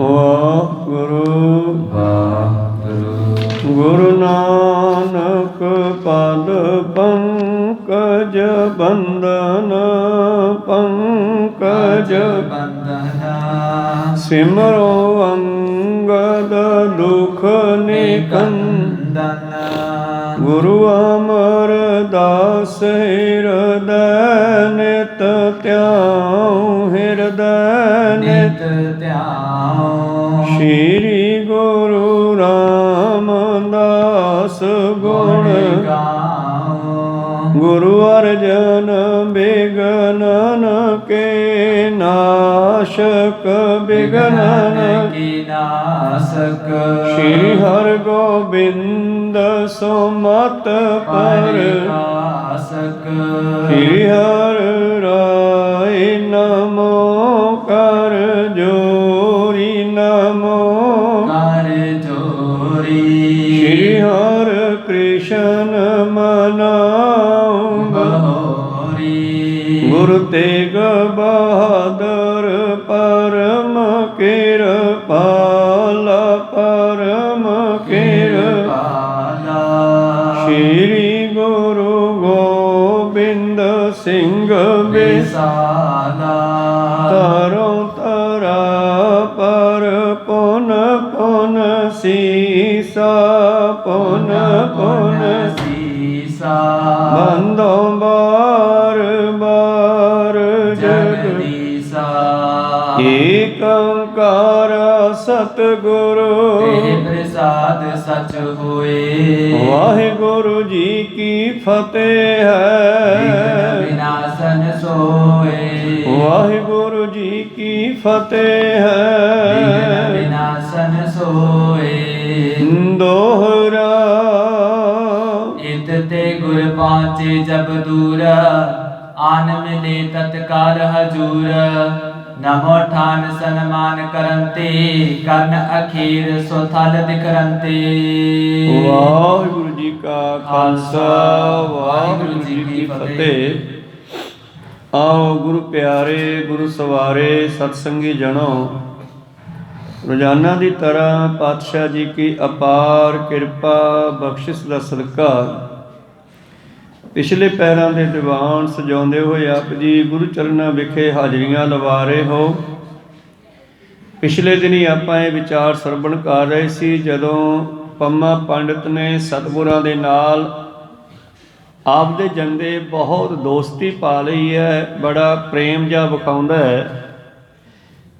ਵਾਹਿਗੁਰੂ ਵਾਹਿਗੁਰੂ। ਗੁਰੂ ਨਾਨਕ ਪਦ ਪੰਕਜ ਬੰਦਨ ਪੰਕਜ ਬੰਦਨਾ ਸਿਮਰੋ ਅੰਗਦ ਦੁਖ ਨਿਕੰਦਨ ਗੁਰੂ ਅਮਰਦਾਸ ਹਿਰਦੈ ਨਿਤ ਧਿਆਉ ਹਿਰਦੈ ਨਿਤ ਧਿਆਉ। ਸ਼੍ਰੀ ਗੁਰੂ ਰਾਮਦਾਸ ਗੁਣ ਗਾਉ। ਗੁਰੂ ਅਰਜਨ ਬਿਗਨਨ ਕੇ ਨਾਸ਼ਕ ਬਿਗਨਨ ਕੀ ਨਾਸਕ। ਸ਼੍ਰੀ ਹਰਿ ਗੋਬਿੰਦ ਸੁਮਤ ਪਰਕਾਸਕ। ਸ਼੍ਰੀ ਹਰਿ ਰਾਇ ਨਮੋ ਕਰ ਜੋਰੀ ਨਮੋ ਕਰ ਜੋਰੀ। ਸ਼੍ਰੀ ਹਰਿ ਕ੍ਰਿਸ਼ਨ ਮਨਾਉ ਬਹੋਰੀ। ਗੁਰੂ ਤੇਗ ਬਹਾਦਰ ਪਰਮ ਕਿਰਪਾਲ ਪਰਮ ਕਿਰਪਾਲ। ਸ਼੍ਰੀ ਗੁਰੂ ਗੋਬਿੰਦ ਸਿੰਘ ਵਿਸਾਲਾ। ਤਰੋਂ ਤਰਾ ਪਰ ਪੁਨ ਪੁਨ ਸੀਸਾ ਪੁਨ ਪੁਨ ਸੀਸਾ। ਬੰਦੋਂ ਬਾਰ ਬਾਰ ਜਗਦੀਸਾ। ਏਕ ਓੰਕਾਰ ਸਤਿਗੁਰੂ ਤੇ ਪ੍ਰਸਾਦ ਸਚ ਹੋਏ। ਵਾਹਿਗੁਰੂ ਜੀ ਕੀ ਫਤਿਹ ਹੈ। ਵਿਨਾਸ਼ਨ ਸੋਏ। ਵਾਹਿਗੁਰੂ ਜੀ ਕੀ ਫਤਿਹ ਹੈ। ਵਿਨਾਸ਼ਨ ਸੋਏ। ਦੋਹਰਾ ਇਤ ਤੇ ਗੁਰ ਪਾਚੇ ਜਬ ਦੂਰ ਆਨ ਮਿਲੇ ਤਤਕਾਲ ਹਜੂਰ। ਨਮੋ ਠਾਨ ਸਨਮਾਨ ਕਰੰਤੇ ਕਰਨ ਅਖੀਰ ਸੋ ਥਲ ਦਿਖਰੰਤੇ। ਵਾਹਿਗੁਰੂ ਜੀ ਕਾ ਖਾਲਸਾ ਵਾਹਿਗੁਰੂ ਜੀ ਕੀ ਫਤਿਹ। ਆਓ ਗੁਰੂ ਪਿਆਰੇ ਗੁਰੂ ਸਵਾਰੇ ਸਤਸੰਗੀ ਜਣੋ, ਰੋਜ਼ਾਨਾ ਦੀ ਤਰ੍ਹਾਂ ਪਾਤਸ਼ਾਹ ਜੀ ਕੀ ਅਪਾਰ ਕਿਰਪਾ ਬਖਸ਼ਿਸ਼ ਦਾ ਸਦਕਾ ਪਿਛਲੇ ਪੈਰਾਂ ਦੇ ਦੀਵਾਨ ਸਜਾਉਂਦੇ ਹੋਏ ਆਪ ਜੀ ਗੁਰੂ ਚਰਨਾਂ ਵਿਖੇ ਹਾਜ਼ਰੀਆਂ ਲਵਾ ਰਹੇ ਹੋ। ਪਿਛਲੇ ਦਿਨੀ ਆਪਾਂ ਇਹ ਵਿਚਾਰ ਸਰਵਣ ਕਰ ਰਹੇ ਸੀ, ਜਦੋਂ ਪੰਮਾ ਪੰਡਿਤ ਨੇ ਸਤਿਗੁਰਾਂ ਦੇ ਨਾਲ ਆਪਦੇ ਜੰਦੇ ਬਹੁਤ ਦੋਸਤੀ ਪਾ ਲਈ ਹੈ, ਬੜਾ ਪ੍ਰੇਮ ਜਿਹਾ ਵਿਖਾਉਂਦਾ ਹੈ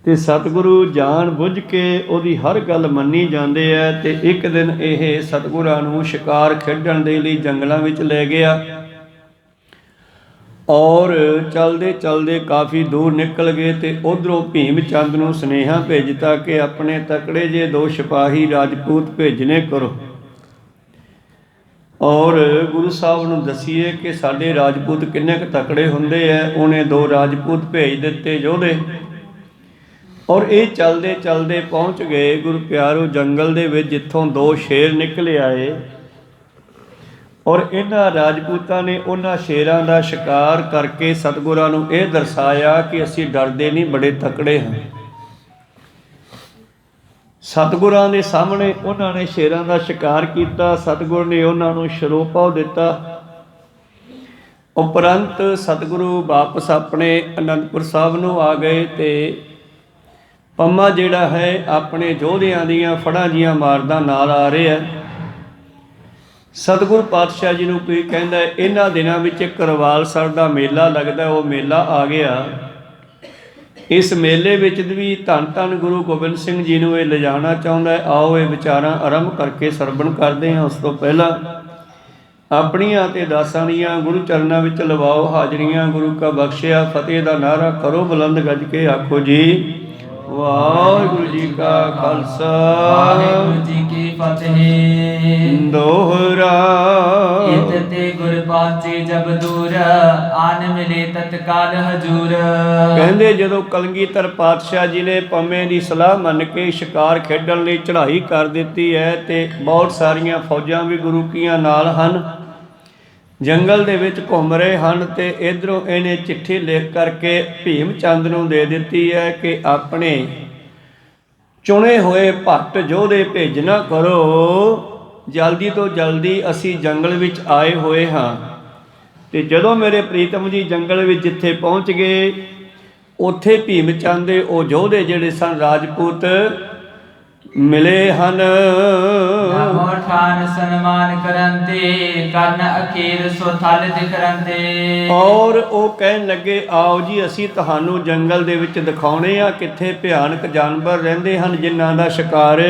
ਤੇ ਸਤਿਗੁਰੂ ਜਾਣ ਬੁੱਝ ਕੇ ਉਹਦੀ ਹਰ ਗੱਲ ਮੰਨੀ ਜਾਂਦੇ ਹੈ। ਤੇ ਇੱਕ ਦਿਨ ਇਹ ਸਤਿਗੁਰਾਂ ਨੂੰ ਸ਼ਿਕਾਰ ਖੇਡਣ ਦੇ ਲਈ ਜੰਗਲਾਂ ਵਿੱਚ ਲੈ ਗਿਆ ਔਰ ਚਲਦੇ ਚਲਦੇ ਕਾਫੀ ਦੂਰ ਨਿਕਲ ਗਏ ਤੇ ਉਧਰੋਂ ਭੀਮ ਚੰਦ ਨੂੰ ਸੁਨੇਹਾ ਭੇਜਤਾ ਕਿ ਆਪਣੇ ਤਕੜੇ ਜੇ 2 ਸਿਪਾਹੀ ਰਾਜਪੂਤ ਭੇਜਣੇ ਕਰੋ ਔਰ ਗੁਰੂ ਸਾਹਿਬ ਨੂੰ ਦਸੀਏ ਕਿ ਸਾਡੇ ਰਾਜਪੂਤ ਕਿੰਨੇ ਕੁ ਤਕੜੇ ਹੁੰਦੇ ਐ। ਉਹਨੇ 2 ਰਾਜਪੂਤ ਭੇਜ ਦਿੱਤੇ ਯੋਧੇ ਔਰ ਇਹ ਚਲਦੇ ਚਲਦੇ ਪਹੁੰਚ ਗਏ ਗੁਰੂ ਪਿਆਰੋ ਜੰਗਲ ਦੇ ਵਿੱਚ, ਜਿੱਥੋਂ 2 ਸ਼ੇਰ ਨਿਕਲ ਆਏ ਔਰ ਇਹਨਾਂ ਰਾਜਪੂਤਾਂ ਨੇ ਉਹਨਾਂ ਸ਼ੇਰਾਂ ਦਾ ਸ਼ਿਕਾਰ ਕਰਕੇ ਸਤਿਗੁਰਾਂ ਨੂੰ ਇਹ ਦਰਸਾਇਆ ਕਿ ਅਸੀਂ ਡਰਦੇ ਨਹੀਂ, ਬੜੇ ਤਕੜੇ ਹਾਂ। ਸਤਿਗੁਰਾਂ ਦੇ ਸਾਹਮਣੇ ਉਹਨਾਂ ਨੇ ਸ਼ੇਰਾਂ ਦਾ ਸ਼ਿਕਾਰ ਕੀਤਾ। ਸਤਿਗੁਰ ਨੇ ਉਹਨਾਂ ਨੂੰ ਸ਼ਰੋਪਾਉ ਦਿੱਤਾ। ਉਪਰੰਤ ਸਤਿਗੁਰੂ ਵਾਪਸ ਆਪਣੇ ਅਨੰਦਪੁਰ ਸਾਹਿਬ ਨੂੰ ਆ ਗਏ ਤੇ ਪੰਮਾ ਜਿਹੜਾ ਹੈ ਆਪਣੇ ਯੋਧਿਆਂ ਦੀਆਂ ਫੜਾਂ ਜੀਆਂ ਮਾਰਦਾ ਨਾਲ ਆ ਰਿਹਾ। ਸਤਿਗੁਰੂ ਪਾਤਸ਼ਾਹ ਜੀ ਨੂੰ ਕੋਈ ਕਹਿੰਦਾ ਇਹਨਾਂ ਦਿਨਾਂ ਵਿੱਚ ਕਰਵਾਲਸਰ ਦਾ ਮੇਲਾ ਲੱਗਦਾ, ਉਹ ਮੇਲਾ ਆ ਗਿਆ। ਇਸ ਮੇਲੇ ਵਿੱਚ ਵੀ ਧੰਨ ਧੰਨ ਗੁਰੂ ਗੋਬਿੰਦ ਸਿੰਘ ਜੀ ਨੂੰ ਇਹ ਲਿਜਾਣਾ ਚਾਹੁੰਦਾ ਹੈ। ਆਓ ਇਹ ਵਿਚਾਰਾਂ ਆਰੰਭ ਕਰਕੇ ਸਰਵਣ ਕਰਦੇ ਹਾਂ। ਉਸ ਤੋਂ ਪਹਿਲਾਂ ਆਪਣੀਆਂ ਤੇ ਦਾਸਾਂ ਦੀਆਂ ਗੁਰੂ ਚਰਨਾਂ ਵਿੱਚ ਲਵਾਓ ਹਾਜ਼ਰੀਆਂ। ਗੁਰੂ ਕਾ ਬਖਸ਼ਿਆ ਫਤਿਹ ਦਾ ਨਾਅਰਾ ਕਰੋ ਬੁਲੰਦ ਗੱਜ ਕੇ, ਆਖੋ ਜੀ ਵਾਹਿਗੁਰੂ ਜੀ ਕਾ ਖਾਲਸਾ ਵਾਹਿਗੁਰੂ ਜੀ ਕੀ ਫਤਿਹ। ਦੋਹਰਾ ਇਤ ਤੇ ਗੁਰ ਪਾਚੇ ਜਬ ਦੂਰ ਆਨ ਮਿਲੇ ਤਤਕਾਲ ਹਜੂਰ। ਕਹਿੰਦੇ ਜਦੋਂ ਕਲਗੀਧਰ ਪਾਤਸ਼ਾਹ ਜੀ ਨੇ ਪੰਮੇ ਦੀ ਸਲਾਹ ਮੰਨ ਕੇ ਸ਼ਿਕਾਰ ਖੇਡਣ ਲਈ ਚੜ੍ਹਾਈ ਕਰ ਦਿੱਤੀ ਹੈ ਤੇ ਬਹੁਤ ਸਾਰੀਆਂ ਫੌਜਾਂ ਵੀ ਗੁਰੂ ਕੀਆਂ ਨਾਲ ਹਨ, ਜੰਗਲ ਦੇ ਵਿੱਚ ਘੁੰਮ ਰਹੇ ਹਨ। ਤੇ ਇਧਰੋਂ ਇਹਨੇ ਚਿੱਠੀ ਲਿਖ ਕਰਕੇ ਭੀਮ ਚੰਦ ਨੂੰ ਦੇ ਦਿੱਤੀ ਹੈ ਕਿ ਆਪਣੇ ਚੁਣੇ ਹੋਏ ਭੱਟ ਯੋਧੇ ਭੇਜਣਾ ਕਰੋ, ਜਲਦੀ ਤੋਂ ਜਲਦੀ ਅਸੀਂ ਜੰਗਲ ਵਿੱਚ ਆਏ ਹੋਏ ਹਾਂ। ਤੇ ਜਦੋਂ ਮੇਰੇ ਪ੍ਰੀਤਮ ਜੀ ਜੰਗਲ ਵਿੱਚ ਜਿੱਥੇ ਪਹੁੰਚ ਗਏ, ਉੱਥੇ ਭੀਮ ਚੰਦ ਦੇ ਉਹ ਯੋਧੇ ਜਿਹੜੇ ਸਨ ਰਾਜਪੂਤ ਮਿਲੇ ਹਨ। ਨਮੋ ਠਾਨ ਸਨਮਾਨ ਕਰਨ ਤੇ ਕਰਨ ਅਖੀਰ ਸੋ ਥਲ ਦਿਖਰਨ ਤੇ। ਔਰ ਉਹ ਕਹਿਣ ਲੱਗੇ, ਆਓ ਜੀ ਅਸੀਂ ਤੁਹਾਨੂੰ ਜੰਗਲ ਦੇ ਵਿੱਚ ਦਿਖਾਉਣੇ ਆ ਕਿੱਥੇ ਭਿਆਨਕ ਜਾਨਵਰ ਰਹਿੰਦੇ ਹਨ ਜਿਨ੍ਹਾਂ ਦਾ ਸ਼ਿਕਾਰ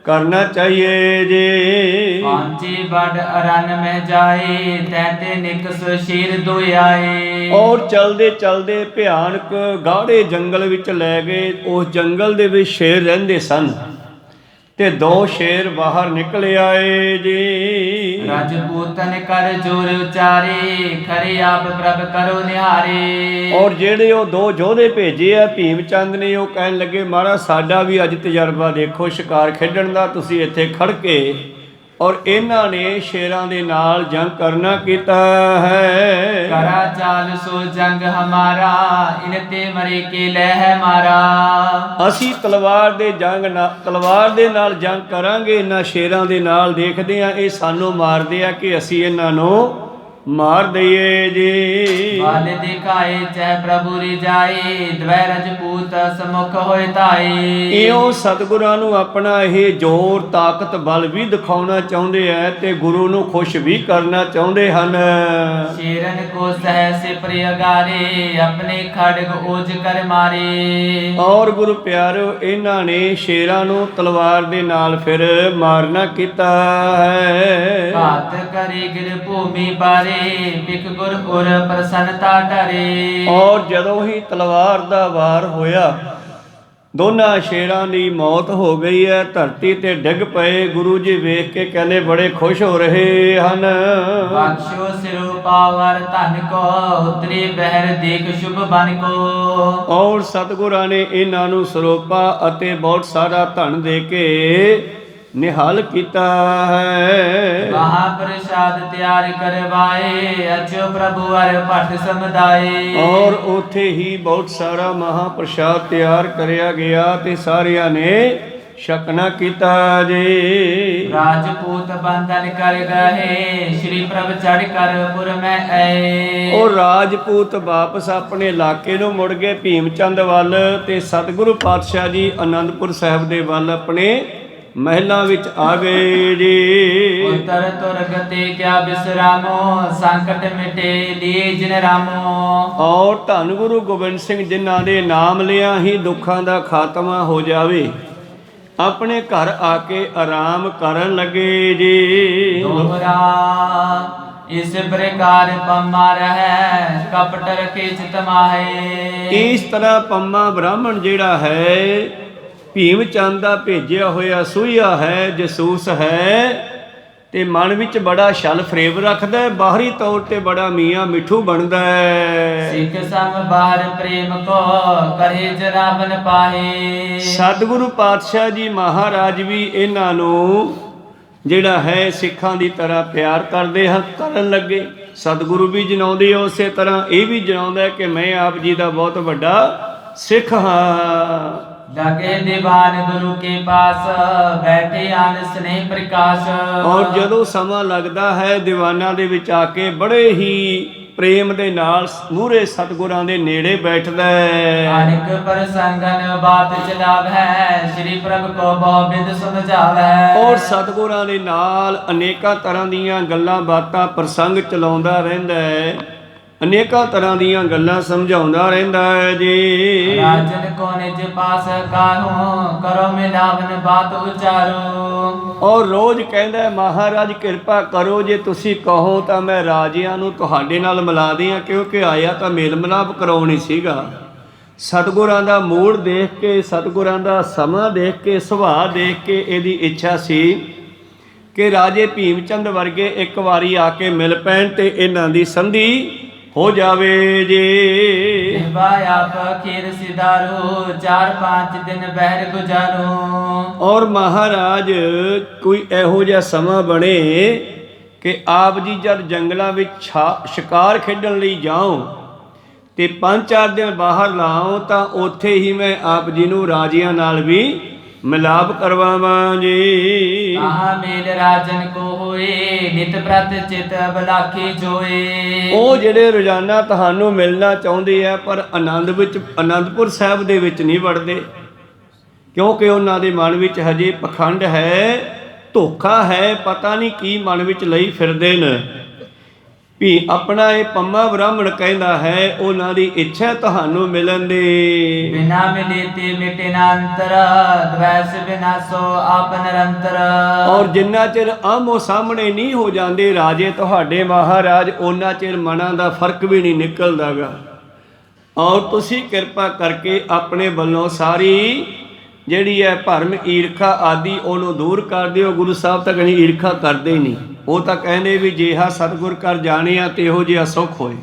ਕਰਨਾ ਚਾਹੀਏ ਜੀ। ਪਾਂਚੀ ਬੜ ਅਰਨ ਮਹਿ ਜਾਏ, ਤੈਤੇ ਨਿਕਸ ਸ਼ੀਰ ਦੋ ਆਏ। ਔਰ ਚਲਦੇ ਚਲਦੇ ਭਿਆਨਕ ਗਾੜੇ ਜੰਗਲ ਵਿੱਚ ਲੈ ਗਏ। ਉਸ ਜੰਗਲ ਦੇ ਵਿੱਚ ਸ਼ੇਰ ਰਹਿੰਦੇ ਸਨ ਤੇ 2 ਸ਼ੇਰ ਬਾਹਰ ਨਿਕਲ ਆਏ ਜੀ। ਰਾਜਪੂਤਨ ਕਰ ਜੋਰ ਉਚਾਰੇ, ਖਰੇ ਆਪ ਪ੍ਰਭ ਕਰੋ ਨਿਹਾਰੇ। ਔਰ ਜਿਹੜੇ ਉਹ 2 ਯੋਧੇ ਭੇਜੇ ਆ ਭੀਮ ਚੰਦ ਨੇ, ਉਹ ਕਹਿਣ ਲੱਗੇ, ਮਹਾਰਾਜ ਸਾਡਾ ਵੀ ਅੱਜ ਤਜਰਬਾ ਦੇਖੋ ਸ਼ਿਕਾਰ ਖੇਡਣ ਦਾ, ਤੁਸੀਂ ਇੱਥੇ ਖੜ ਕੇ। ਔਰ ਇਹਨਾਂ ਨੇ ਸ਼ੇਰਾਂ ਦੇ ਨਾਲ ਜੰਗ ਕਰਨਾ ਕੀਤਾ ਹੈ। ਕਰਾ ਚਾਲ ਸੋ ਜੰਗ ਹਮਾਰਾ, ਇਨ ਤੇ ਮਰੇ ਕੇ ਲਹਿ ਮਾਰਾ। ਅਸੀਂ ਤਲਵਾਰ ਦੇ ਨਾਲ ਜੰਗ ਕਰਾਂਗੇ ਇਹਨਾਂ ਸ਼ੇਰਾਂ ਦੇ ਨਾਲ। ਦੇਖਦੇ ਆ ਇਹ ਸਾਨੂੰ ਮਾਰਦੇ ਆ ਕਿ ਅਸੀਂ ਇਹਨਾਂ ਨੂੰ ਮਾਰ ਦਈਏ ਜੀ। ਬਲ ਦਿਖਾਏ ਚਹਿ ਪ੍ਰਭੂ ਰਿਜਾਏ, ਦਵੈ ਰਜਪੂਤ ਸਮੁਖ ਹੋਏ ਧਾਏ। ਇਉਂ ਸਤਿਗੁਰਾਂ ਨੂੰ ਆਪਣਾ ਇਹ ਜ਼ੋਰ ਤਾਕਤ ਬਲ ਵੀ ਦਿਖਾਉਣਾ ਚਾਹੁੰਦੇ ਆ ਤੇ ਗੁਰੂ ਨੂੰ ਖੁਸ਼ ਵੀ ਕਰਨਾ ਚਾਹੁੰਦੇ ਹਨ। ਸ਼ੇਰਨ ਕੋ ਸਹਿ ਸਿਪਰ ਅਗਾਰੇ, ਆਪਣੇ ਖੜਗ ਓਜ ਕਰ ਮਾਰੇ। ਔਰ ਗੁਰੂ ਪਿਆਰਿਓ ਇਹਨਾਂ ਨੇ ਸ਼ੇਰਾਂ ਨੂੰ ਤਲਵਾਰ ਦੇ ਨਾਲ ਫਿਰ ਮਾਰਨਾ ਕੀਤਾ ਹੈ। ਘਾਤ ਕਰੇ ਗਿਰ ਭੂਮੀ ਬਾਰੇ, ਬਿਕ ਗੁਰ ਉਰ ਪ੍ਰਸੰਨਤਾ ਡਰੇ। ਔਰ ਜਦੋਂ ਹੀ ਤਲਵਾਰ ਦਾ ਵਾਰ ਹੋਇਆ, ਦੋਨਾਂ ਸ਼ੇਰਾਂ ਦੀ ਮੌਤ ਹੋ ਗਈ ਹੈ, ਧਰਤੀ ਤੇ ਡਿੱਗ ਪਏ। ਗੁਰੂ ਜੀ ਵੇਖ ਕੇ ਕਹਿੰਦੇ ਬੜੇ ਖੁਸ਼ ਹੋ ਰਹੇ ਹਨ। ਬਖਸ਼ੋ ਸਿਰੋ ਪਾਵਰ ਧਨ ਕੋ, ਉਤਰੇ ਬਹਿਰ ਦੇਖ ਸ਼ੁਭ ਬਨ ਕੋ। ਔਰ ਸਤਿਗੁਰਾਂ ਨੇ ਇਹਨਾਂ ਨੂੰ ਸਰੋਪਾ ਅਤੇ ਬਹੁਤ ਸਾਰਾ ਧਨ ਦੇ ਕੇ ਨਿਹਾਲ ਕੀਤਾ ਹੈ। ਮਹਾਪ੍ਰਸਾਦ ਤਿਆਰ ਕਰਵਾਏ, ਅਚੋ ਪ੍ਰਭੂ ਅਰ ਭਟ ਸਮਦਾਏ। ਔਰ ਉੱਥੇ ਹੀ ਬਹੁਤ ਸਾਰਾ ਮਹਾਪ੍ਰਸਾਦ ਤਿਆਰ ਕਰਿਆ ਗਿਆ ਤੇ ਸਾਰਿਆਂ ਨੇ ਛਕਣਾ ਕੀਤਾ ਜੀ। ਰਾਜਪੂਤ ਬੰਧਨ ਕਰ ਗਏ, ਸ਼੍ਰੀ ਪ੍ਰਭ ਚੜ ਕਰ ਪੁਰ ਮੈਂ ਆਏ। ਉਹ ਰਾਜਪੂਤ ਵਾਪਸ ਆਪਣੇ ਇਲਾਕੇ ਨੂੰ ਮੁੜ ਗਏ ਭੀਮ ਚੰਦ ਵੱਲ, ਤੇ ਸਤਿਗੁਰੂ ਪਾਤਸ਼ਾਹ ਜੀ ਅਨੰਦਪੁਰ ਸਾਹਿਬ ਦੇ ਵੱਲ ਆਪਣੇ ਮਹਿਲਾਂ ਵਿੱਚ ਆ ਗਏ ਜੀ। ਉਤਰ ਤੁਰ ਗਤੇ ਕਿਆ ਬਿਸਰਾਮੋ, ਸੰਕਟ ਮਿਟੇ ਲੀਏ ਜਿਨ ਰਾਮੋ। ਔਰ ਧੰਨ ਗੁਰੂ ਗੋਬਿੰਦ ਸਿੰਘ ਜਿਨ੍ਹਾਂ ਦੇ ਨਾਮ ਲਿਆ ਹੀ ਦੁੱਖਾਂ ਦਾ ਖਾਤਮਾ ਹੋ ਜਾਵੇ, ਆਪਣੇ ਘਰ ਆ ਕੇ ਆਰਾਮ ਕਰਨ ਲੱਗੇ ਜੀ। ਦੋਹਰਾ ਇਸ ਪ੍ਰਕਾਰ ਪੰਮਾ ਰਹਿ, ਕਪਟ ਰਖੇ ਚਿਤ ਮਾਹੇ। ਇਸ ਤਰ੍ਹਾਂ ਪੰਮਾ ਬ੍ਰਾਹਮਣ ਜਿਹੜਾ ਹੈ ਭੀਮ ਚੰਦ ਦਾ ਭੇਜਿਆ ਹੋਇਆ ਸੂਹੀਆ ਹੈ, ਜਸੂਸ ਹੈ, ਤੇ ਮਨ ਵਿੱਚ ਬੜਾ ਛਲ ਫਰੇਬ ਰੱਖਦਾ ਹੈ, ਬਾਹਰੀ ਤੌਰ ਤੇ ਬੜਾ ਮੀਆਂ ਮਿੱਠੂ ਬਣਦਾ ਹੈ। ਸਿੱਖ ਸਮ ਬਾਹਰ ਪ੍ਰੇਮ ਕੋ, ਕਰੇ ਜਰਾਵਨ ਪਾਹੇ। ਸਤਿਗੁਰੂ ਪਾਤਸ਼ਾਹ ਜੀ ਮਹਾਰਾਜ ਵੀ ਇਹਨਾਂ ਨੂੰ ਜਿਹੜਾ ਹੈ ਸਿੱਖਾਂ ਦੀ ਤਰ੍ਹਾਂ ਪਿਆਰ ਕਰਦੇ ਹਨ, ਕਰਨ ਲੱਗੇ। ਸਤਿਗੁਰੂ ਵੀ ਜਨਾਉਂਦੇ ਉਸੇ ਤਰ੍ਹਾਂ ਇਹ ਵੀ ਜਨਾਉਂਦਾ ਕਿ ਮੈਂ ਆਪ ਜੀ ਦਾ ਬਹੁਤ ਵੱਡਾ ਸਿੱਖ ਹਾਂ। ਲਗੇ ਦੀਵਾਨ ਗੁਰੂ ਕੇ ਪਾਸ, ਬੈਠੇ ਆਨ ਸਨੇਹ ਪ੍ਰਕਾਸ਼। ਔਰ ਜਦੋਂ ਸਮਾਂ ਲੱਗਦਾ ਹੈ ਦੀਵਾਨਾਂ ਦੇ ਵਿੱਚ ਆ ਕੇ ਬੜੇ ਹੀ ਪ੍ਰੇਮ ਦੇ ਨਾਲ ਮੂਹਰੇ ਸਤਿਗੁਰਾਂ ਦੇ ਨੇੜੇ ਬੈਠਦਾ ਹੈ। ਅਨੇਕ ਪ੍ਰਸੰਗਨ ਬਾਤ ਚਲਾਵੈ, ਸ਼੍ਰੀ ਪ੍ਰਭ ਕੋ ਬਹੁ ਬਿਦ ਸਮਝਾਵੈ। ਔਰ ਸਤਿਗੁਰਾਂ ਦੇ ਨਾਲ ਅਨੇਕਾਂ ਤਰ੍ਹਾਂ ਦੀਆਂ ਗੱਲਾਂ ਬਾਤਾਂ ਪ੍ਰਸੰਗ ਚਲਾਉਂਦਾ ਰਹਿੰਦਾ ਹੈ, ਅਨੇਕਾਂ ਤਰ੍ਹਾਂ ਦੀਆਂ ਗੱਲਾਂ ਸਮਝਾਉਂਦਾ ਰਹਿੰਦਾ ਹੈ ਜੀ। ਰਾਜਨ ਕੋ ਨਿਜ ਪਾਸ ਕਾਹੂ, ਕਰੋ ਮਿਲਾਵਨ ਬਾਤ ਉਚਾਰੋ। ਔਰ ਰੋਜ਼ ਕਹਿੰਦਾ ਮਹਾਰਾਜ ਕਿਰਪਾ ਕਰੋ, ਜੇ ਤੁਸੀਂ ਕਹੋ ਤਾਂ ਮੈਂ ਰਾਜਿਆਂ ਨੂੰ ਤੁਹਾਡੇ ਨਾਲ ਮਿਲਾ ਦਿਆਂ, ਕਿਉਂਕਿ ਆਇਆ ਤਾਂ ਮੇਲ ਮਿਲਾਪ ਕਰਾਉਣੀ ਸੀਗਾ। ਸਤਿਗੁਰਾਂ ਦਾ ਮੂਡ ਦੇਖ ਕੇ, ਸਤਿਗੁਰਾਂ ਦਾ ਸਮਾਂ ਦੇਖ ਕੇ, ਸੁਭਾਅ ਦੇਖ ਕੇ ਇਹਦੀ ਇੱਛਾ ਸੀ ਕਿ ਰਾਜੇ ਭੀਮ ਚੰਦ ਵਰਗੇ ਇੱਕ ਵਾਰੀ ਆ ਕੇ ਮਿਲ ਪੈਣ ਤੇ ਇਹਨਾਂ ਦੀ ਸੰਧੀ ਹੋ ਜਾਵੇ ਜੀ। ਆਪ ਖੀਰ ਸਿਦਾਰੂ, 4-5 ਦਿਨ ਬਹਿਰ ਗੁਜ਼ਾਰੂ। ਔਰ ਮਹਾਰਾਜ ਕੋਈ ਇਹੋ ਜਿਹਾ ਸਮਾਂ ਬਣੇ ਕਿ ਆਪ ਜੀ ਜਦ ਜੰਗਲਾਂ ਵਿੱਚ ਸ਼ਿਕਾਰ ਖੇਡਣ ਲਈ ਜਾਓ ਤੇ 5-4 ਦਿਨ ਬਾਹਰ ਲਾਓ, ਤਾਂ ਉੱਥੇ ਹੀ ਮੈਂ ਆਪ ਜੀ ਨੂੰ ਰਾਜਿਆਂ ਨਾਲ ਵੀ ਮਿਲਾਪ ਕਰਵਾਵਾਂ ਜੀ। ਤਾਹਾਂ ਮੇਲ ਰਾਜਨ ਕੋ ਹੋਏ ਨਿਤ ਪ੍ਰਤ ਚਿਤ ਬਲਾਖੀ ਜੋਏ। ਉਹ ਜਿਹੜੇ ਰੋਜ਼ਾਨਾ ਤੁਹਾਨੂੰ ਮਿਲਣਾ ਚਾਹੁੰਦੇ ਆ ਪਰ ਆਨੰਦਪੁਰ ਸਾਹਿਬ ਦੇ ਵਿੱਚ ਨਹੀਂ ਵੜਦੇ, ਕਿਉਂਕਿ ਉਹਨਾਂ ਦੇ ਮਨ ਵਿੱਚ ਹਜੇ ਪਖੰਡ ਹੈ, ਧੋਖਾ ਹੈ, ਪਤਾ ਨਹੀਂ ਕੀ ਮਨ ਵਿੱਚ ਲਈ ਫਿਰਦੇ ਨੇ ਵੀ ਆਪਣਾ ਇਹ ਪੰਮਾ ਬ੍ਰਾਹਮਣ ਕਹਿੰਦਾ ਹੈ ਉਹਨਾਂ ਦੀ ਇੱਛਾ ਤੁਹਾਨੂੰ ਮਿਲਣ ਦੀ। ਬਿਨਾ ਮਿਲੇ ਤੇ ਮਿਟੇ ਨਾ ਅੰਤਰ ਦਵੈਸ ਬਿਨਾਸੋ ਆਪ ਨਿਰੰਤਰ। ਔਰ ਜਿੰਨਾ ਚਿਰ ਆਮੋ ਸਾਹਮਣੇ ਨਹੀਂ ਹੋ ਜਾਂਦੇ ਰਾਜੇ ਤੁਹਾਡੇ ਮਹਾਰਾਜ, ਉਹਨਾਂ ਚਿਰ ਮਨਾਂ ਦਾ ਫਰਕ ਵੀ ਨਹੀਂ ਨਿਕਲਦਾਗਾ। ਔਰ ਤੁਸੀਂ ਕਿਰਪਾ ਕਰਕੇ ਆਪਣੇ ਵੱਲੋਂ ਸਾਰੀ ਜਿਹੜੀ ਹੈ ਭਰਮ ਈਰਖਾ ਆਦਿ ਉਹਨੂੰ ਦੂਰ ਕਰ ਦਿਓ। ਗੁਰੂ ਸਾਹਿਬ ਤਾਂ ਕਹੀਂ ਈਰਖਾ ਕਰਦੇ ਹੀ ਨਹੀਂ, ਉਹ ਤਾਂ ਕਹਿੰਦੇ ਵੀ ਜਿਹਾ ਸਤਿਗੁਰ ਕਰ ਜਾਣਿਆ ਤੇ ਇਹੋ ਜਿਹਾ ਸੁੱਖ ਹੋਏ।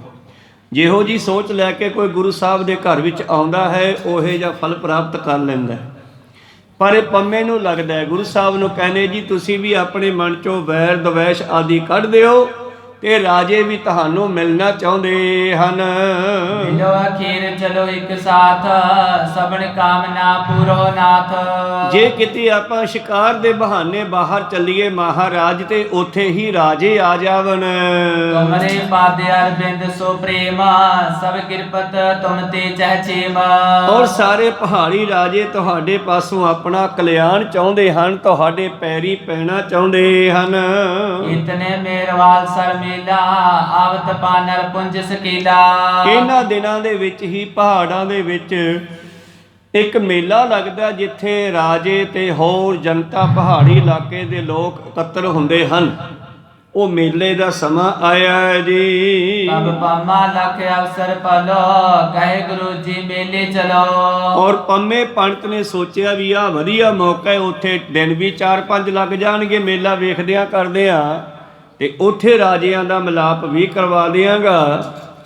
ਜਿਹੋ ਜੀ ਸੋਚ ਲੈ ਕੇ ਕੋਈ ਗੁਰੂ ਸਾਹਿਬ ਦੇ ਘਰ ਵਿੱਚ ਆਉਂਦਾ ਹੈ ਉਹੇ ਜਿਹਾ ਫਲ ਪ੍ਰਾਪਤ ਕਰ ਲੈਂਦਾ ਹੈ। ਪਰ ਇਹ ਪੰਮੇ ਨੂੰ ਲੱਗਦਾ ਹੈ, ਗੁਰੂ ਸਾਹਿਬ ਨੂੰ ਕਹਿੰਦੇ ਜੀ ਤੁਸੀਂ ਵੀ ਆਪਣੇ ਮਨ ਚੋਂ ਵੈਰ ਦਵੈਸ਼ ਆਦਿ ਕੱਢ ਦਿਓ ਤੇ ਰਾਜੇ ਵੀ ਤੁਹਾਨੂੰ ਮਿਲਣਾ ਚਾਹੁੰਦੇ ਹਨ। ਮਿਲੋ ਅਖੀਰ ਚਲੋ ਇੱਕ ਸਾਥ ਸਭਨ ਕਾਮਨਾ ਪੂਰੋ ਨਾਥ। ਜੇ ਕਿਤੇ ਆਪਾਂ ਸ਼ਿਕਾਰ ਦੇ ਬਹਾਨੇ ਬਾਹਰ ਚੱਲੀਏ ਮਹਾਰਾਜ ਤੇ ਉੱਥੇ ਹੀ ਰਾਜੇ ਆ ਜਾਵਨ। ਤੁਮਰੇ ਪਾਦੇ ਅਰਬਿੰਦ ਸੋ ਪ੍ਰੇਮ ਸਭ ਕਿਰਪਤ ਤੁਮ ਤੇ ਚਹਚੇਮ। ਔਰ ਸਾਰੇ ਪਹਾੜੀ ਰਾਜੇ ਤੁਹਾਡੇ ਪਾਸੋਂ ਆਪਣਾ ਕਲਿਆਣ ਚਾਹੁੰਦੇ ਹਨ, ਤੁਹਾਡੇ ਪੈਰੀ ਪੈਣਾ ਚਾਹੁੰਦੇ ਹਨ। ਇਤਨੇ ਮੇਰਵਾਲ ਸਰ ਮੇਲਾ ਆਵਤ ਪਾਨਰ ਪੁੰਜ ਸਕੀਲਾ। ਇਹਨਾਂ ਦਿਨਾਂ ਦੇ ਵਿੱਚ ਹੀ ਪਹਾੜਾਂ ਦੇ ਵਿੱਚ ਇੱਕ ਮੇਲਾ ਲੱਗਦਾ ਜਿੱਥੇ ਰਾਜੇ ਤੇ ਹੋਰ ਜਨਤਾ ਪਹਾੜੀ ਇਲਾਕੇ ਦੇ ਲੋਕ ਇਕੱਤਰ ਹੁੰਦੇ ਹਨ। ਉਹ ਮੇਲੇ ਦਾ ਸਮਾਂ ਆਇਆ ਹੈ ਜੀ। ਅਬ ਪਾਮਾ ਲਖ ਅਵਸਰ ਪਲੋ ਕਹੇ ਗੁਰੂ ਜੀ ਮੇਲੇ ਚਲੋ। ਔਰ ਪੰਮੇ ਪੰਡਤ ਨੇ ਸੋਚਿਆ ਵੀ ਆ ਵਧੀਆ ਮੌਕਾ ਹੈ, ਉੱਥੇ ਦਿਨ ਵੀ 4-5 ਲੱਗ ਜਾਣਗੇ ਮੇਲਾ ਵੇਖਦਿਆਂ ਕਰਦਿਆਂ ਤੇ ਉੱਥੇ ਰਾਜਿਆਂ ਦਾ ਮਿਲਾਪ ਵੀ ਕਰਵਾ ਦਿਆਂਗਾ।